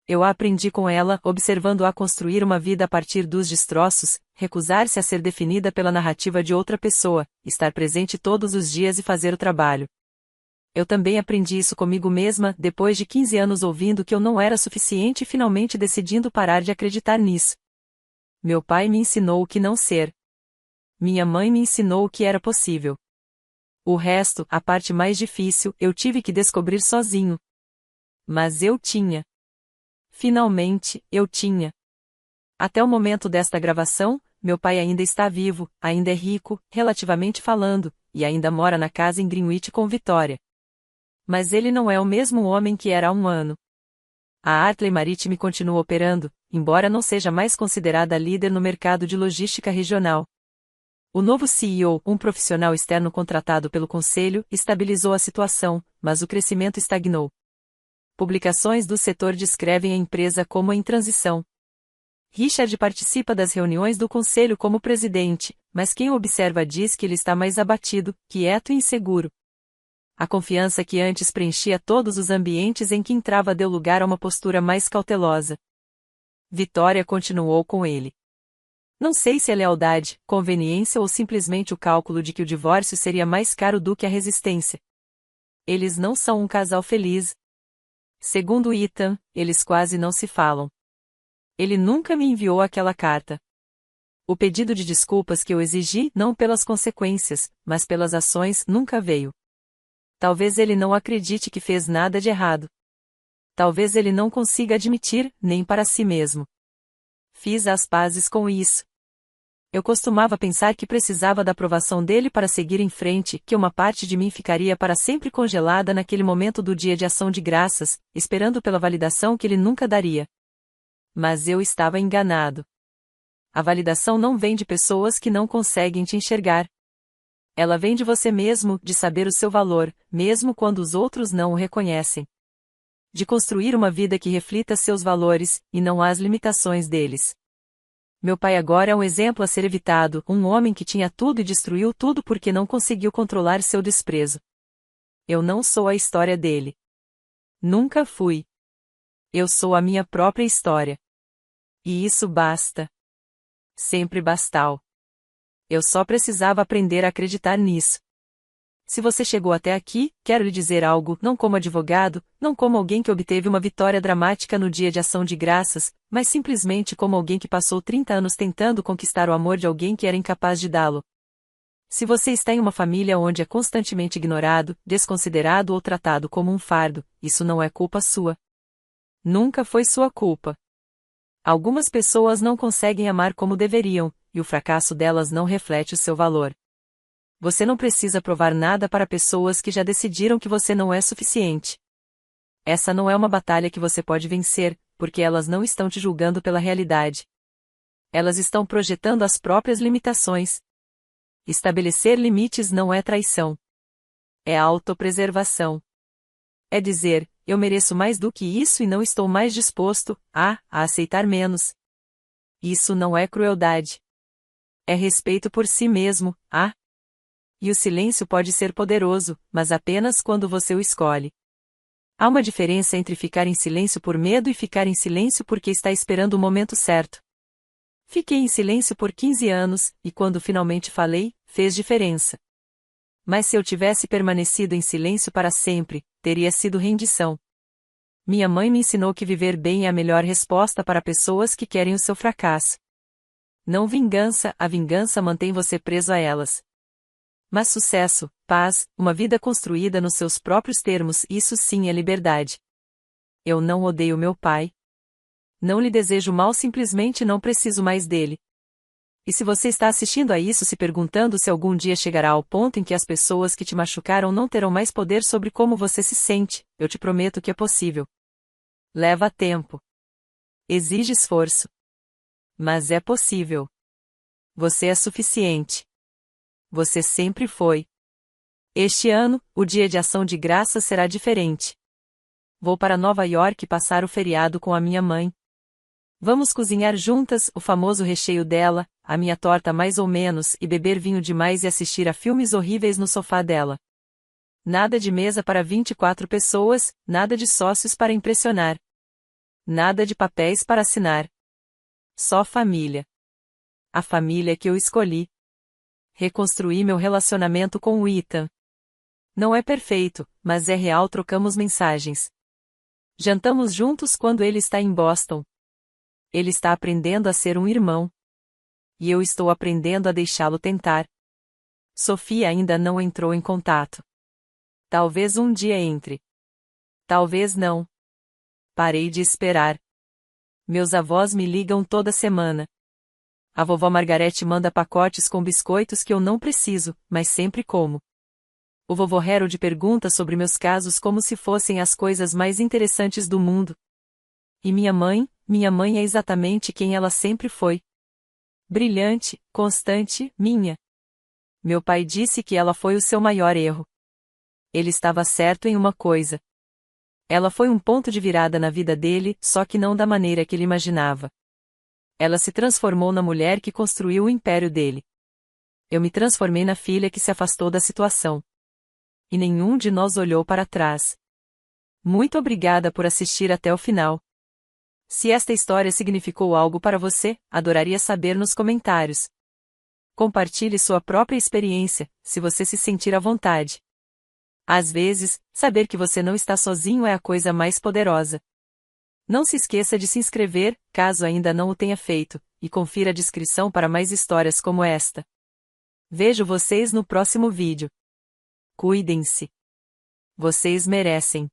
Eu a aprendi com ela, observando-a construir uma vida a partir dos destroços, recusar-se a ser definida pela narrativa de outra pessoa, estar presente todos os dias e fazer o trabalho. Eu também aprendi isso comigo mesma, depois de 15 anos ouvindo que eu não era suficiente e finalmente decidindo parar de acreditar nisso. Meu pai me ensinou o que não ser. Minha mãe me ensinou o que era possível. O resto, a parte mais difícil, eu tive que descobrir sozinho. Mas eu tinha. Finalmente, eu tinha. Até o momento desta gravação, meu pai ainda está vivo, ainda é rico, relativamente falando, e ainda mora na casa em Greenwich com Vitória. Mas ele não é o mesmo homem que era há um ano. A Hartley Maritime continua operando, embora não seja mais considerada líder no mercado de logística regional. O novo CEO, um profissional externo contratado pelo conselho, estabilizou a situação, mas o crescimento estagnou. Publicações do setor descrevem a empresa como em transição. Richard participa das reuniões do conselho como presidente, mas quem o observa diz que ele está mais abatido, quieto e inseguro. A confiança que antes preenchia todos os ambientes em que entrava deu lugar a uma postura mais cautelosa. Vitória continuou com ele. Não sei se é lealdade, conveniência ou simplesmente o cálculo de que o divórcio seria mais caro do que a resistência. Eles não são um casal feliz. Segundo Ethan, eles quase não se falam. Ele nunca me enviou aquela carta. O pedido de desculpas que eu exigi, não pelas consequências, mas pelas ações, nunca veio. Talvez ele não acredite que fez nada de errado. Talvez ele não consiga admitir, nem para si mesmo. Fiz as pazes com isso. Eu costumava pensar que precisava da aprovação dele para seguir em frente, que uma parte de mim ficaria para sempre congelada naquele momento do dia de ação de graças, esperando pela validação que ele nunca daria. Mas eu estava enganado. A validação não vem de pessoas que não conseguem te enxergar. Ela vem de você mesmo, de saber o seu valor, mesmo quando os outros não o reconhecem. De construir uma vida que reflita seus valores, e não as limitações deles. Meu pai agora é um exemplo a ser evitado, um homem que tinha tudo e destruiu tudo porque não conseguiu controlar seu desprezo. Eu não sou a história dele. Nunca fui. Eu sou a minha própria história. E isso basta. Sempre bastal. Eu só precisava aprender a acreditar nisso. Se você chegou até aqui, quero lhe dizer algo, não como advogado, não como alguém que obteve uma vitória dramática no dia de ação de graças, mas simplesmente como alguém que passou 30 anos tentando conquistar o amor de alguém que era incapaz de dá-lo. Se você está em uma família onde é constantemente ignorado, desconsiderado ou tratado como um fardo, isso não é culpa sua. Nunca foi sua culpa. Algumas pessoas não conseguem amar como deveriam, e o fracasso delas não reflete o seu valor. Você não precisa provar nada para pessoas que já decidiram que você não é suficiente. Essa não é uma batalha que você pode vencer, porque elas não estão te julgando pela realidade. Elas estão projetando as próprias limitações. Estabelecer limites não é traição. É autopreservação. É dizer, eu mereço mais do que isso e não estou mais disposto a aceitar menos. Isso não é crueldade. É respeito por si mesmo, E o silêncio pode ser poderoso, mas apenas quando você o escolhe. Há uma diferença entre ficar em silêncio por medo e ficar em silêncio porque está esperando o momento certo. Fiquei em silêncio por 15 anos, e quando finalmente falei, fez diferença. Mas se eu tivesse permanecido em silêncio para sempre, teria sido rendição. Minha mãe me ensinou que viver bem é a melhor resposta para pessoas que querem o seu fracasso. Não vingança, a vingança mantém você preso a elas. Mas sucesso, paz, uma vida construída nos seus próprios termos, isso sim é liberdade. Eu não odeio meu pai. Não lhe desejo mal, simplesmente não preciso mais dele. E se você está assistindo a isso se perguntando se algum dia chegará ao ponto em que as pessoas que te machucaram não terão mais poder sobre como você se sente, eu te prometo que é possível. Leva tempo. Exige esforço. Mas é possível. Você é suficiente. Você sempre foi. Este ano, o dia de ação de graças será diferente. Vou para Nova York passar o feriado com a minha mãe. Vamos cozinhar juntas, o famoso recheio dela, a minha torta mais ou menos, e beber vinho demais e assistir a filmes horríveis no sofá dela. Nada de mesa para 24 pessoas, nada de sócios para impressionar. Nada de papéis para assinar. Só família. A família que eu escolhi. Reconstruí meu relacionamento com o Ethan. Não é perfeito, mas é real, trocamos mensagens. Jantamos juntos quando ele está em Boston. Ele está aprendendo a ser um irmão. E eu estou aprendendo a deixá-lo tentar. Sofia ainda não entrou em contato. Talvez um dia entre. Talvez não. Parei de esperar. Meus avós me ligam toda semana. A vovó Margarete manda pacotes com biscoitos que eu não preciso, mas sempre como. O vovô Harold pergunta sobre meus casos como se fossem as coisas mais interessantes do mundo. E minha mãe é exatamente quem ela sempre foi. Brilhante, constante, minha. Meu pai disse que ela foi o seu maior erro. Ele estava certo em uma coisa. Ela foi um ponto de virada na vida dele, só que não da maneira que ele imaginava. Ela se transformou na mulher que construiu o império dele. Eu me transformei na filha que se afastou da situação. E nenhum de nós olhou para trás. Muito obrigada por assistir até o final. Se esta história significou algo para você, adoraria saber nos comentários. Compartilhe sua própria experiência, se você se sentir à vontade. Às vezes, saber que você não está sozinho é a coisa mais poderosa. Não se esqueça de se inscrever, caso ainda não o tenha feito, e confira a descrição para mais histórias como esta. Vejo vocês no próximo vídeo. Cuidem-se. Vocês merecem.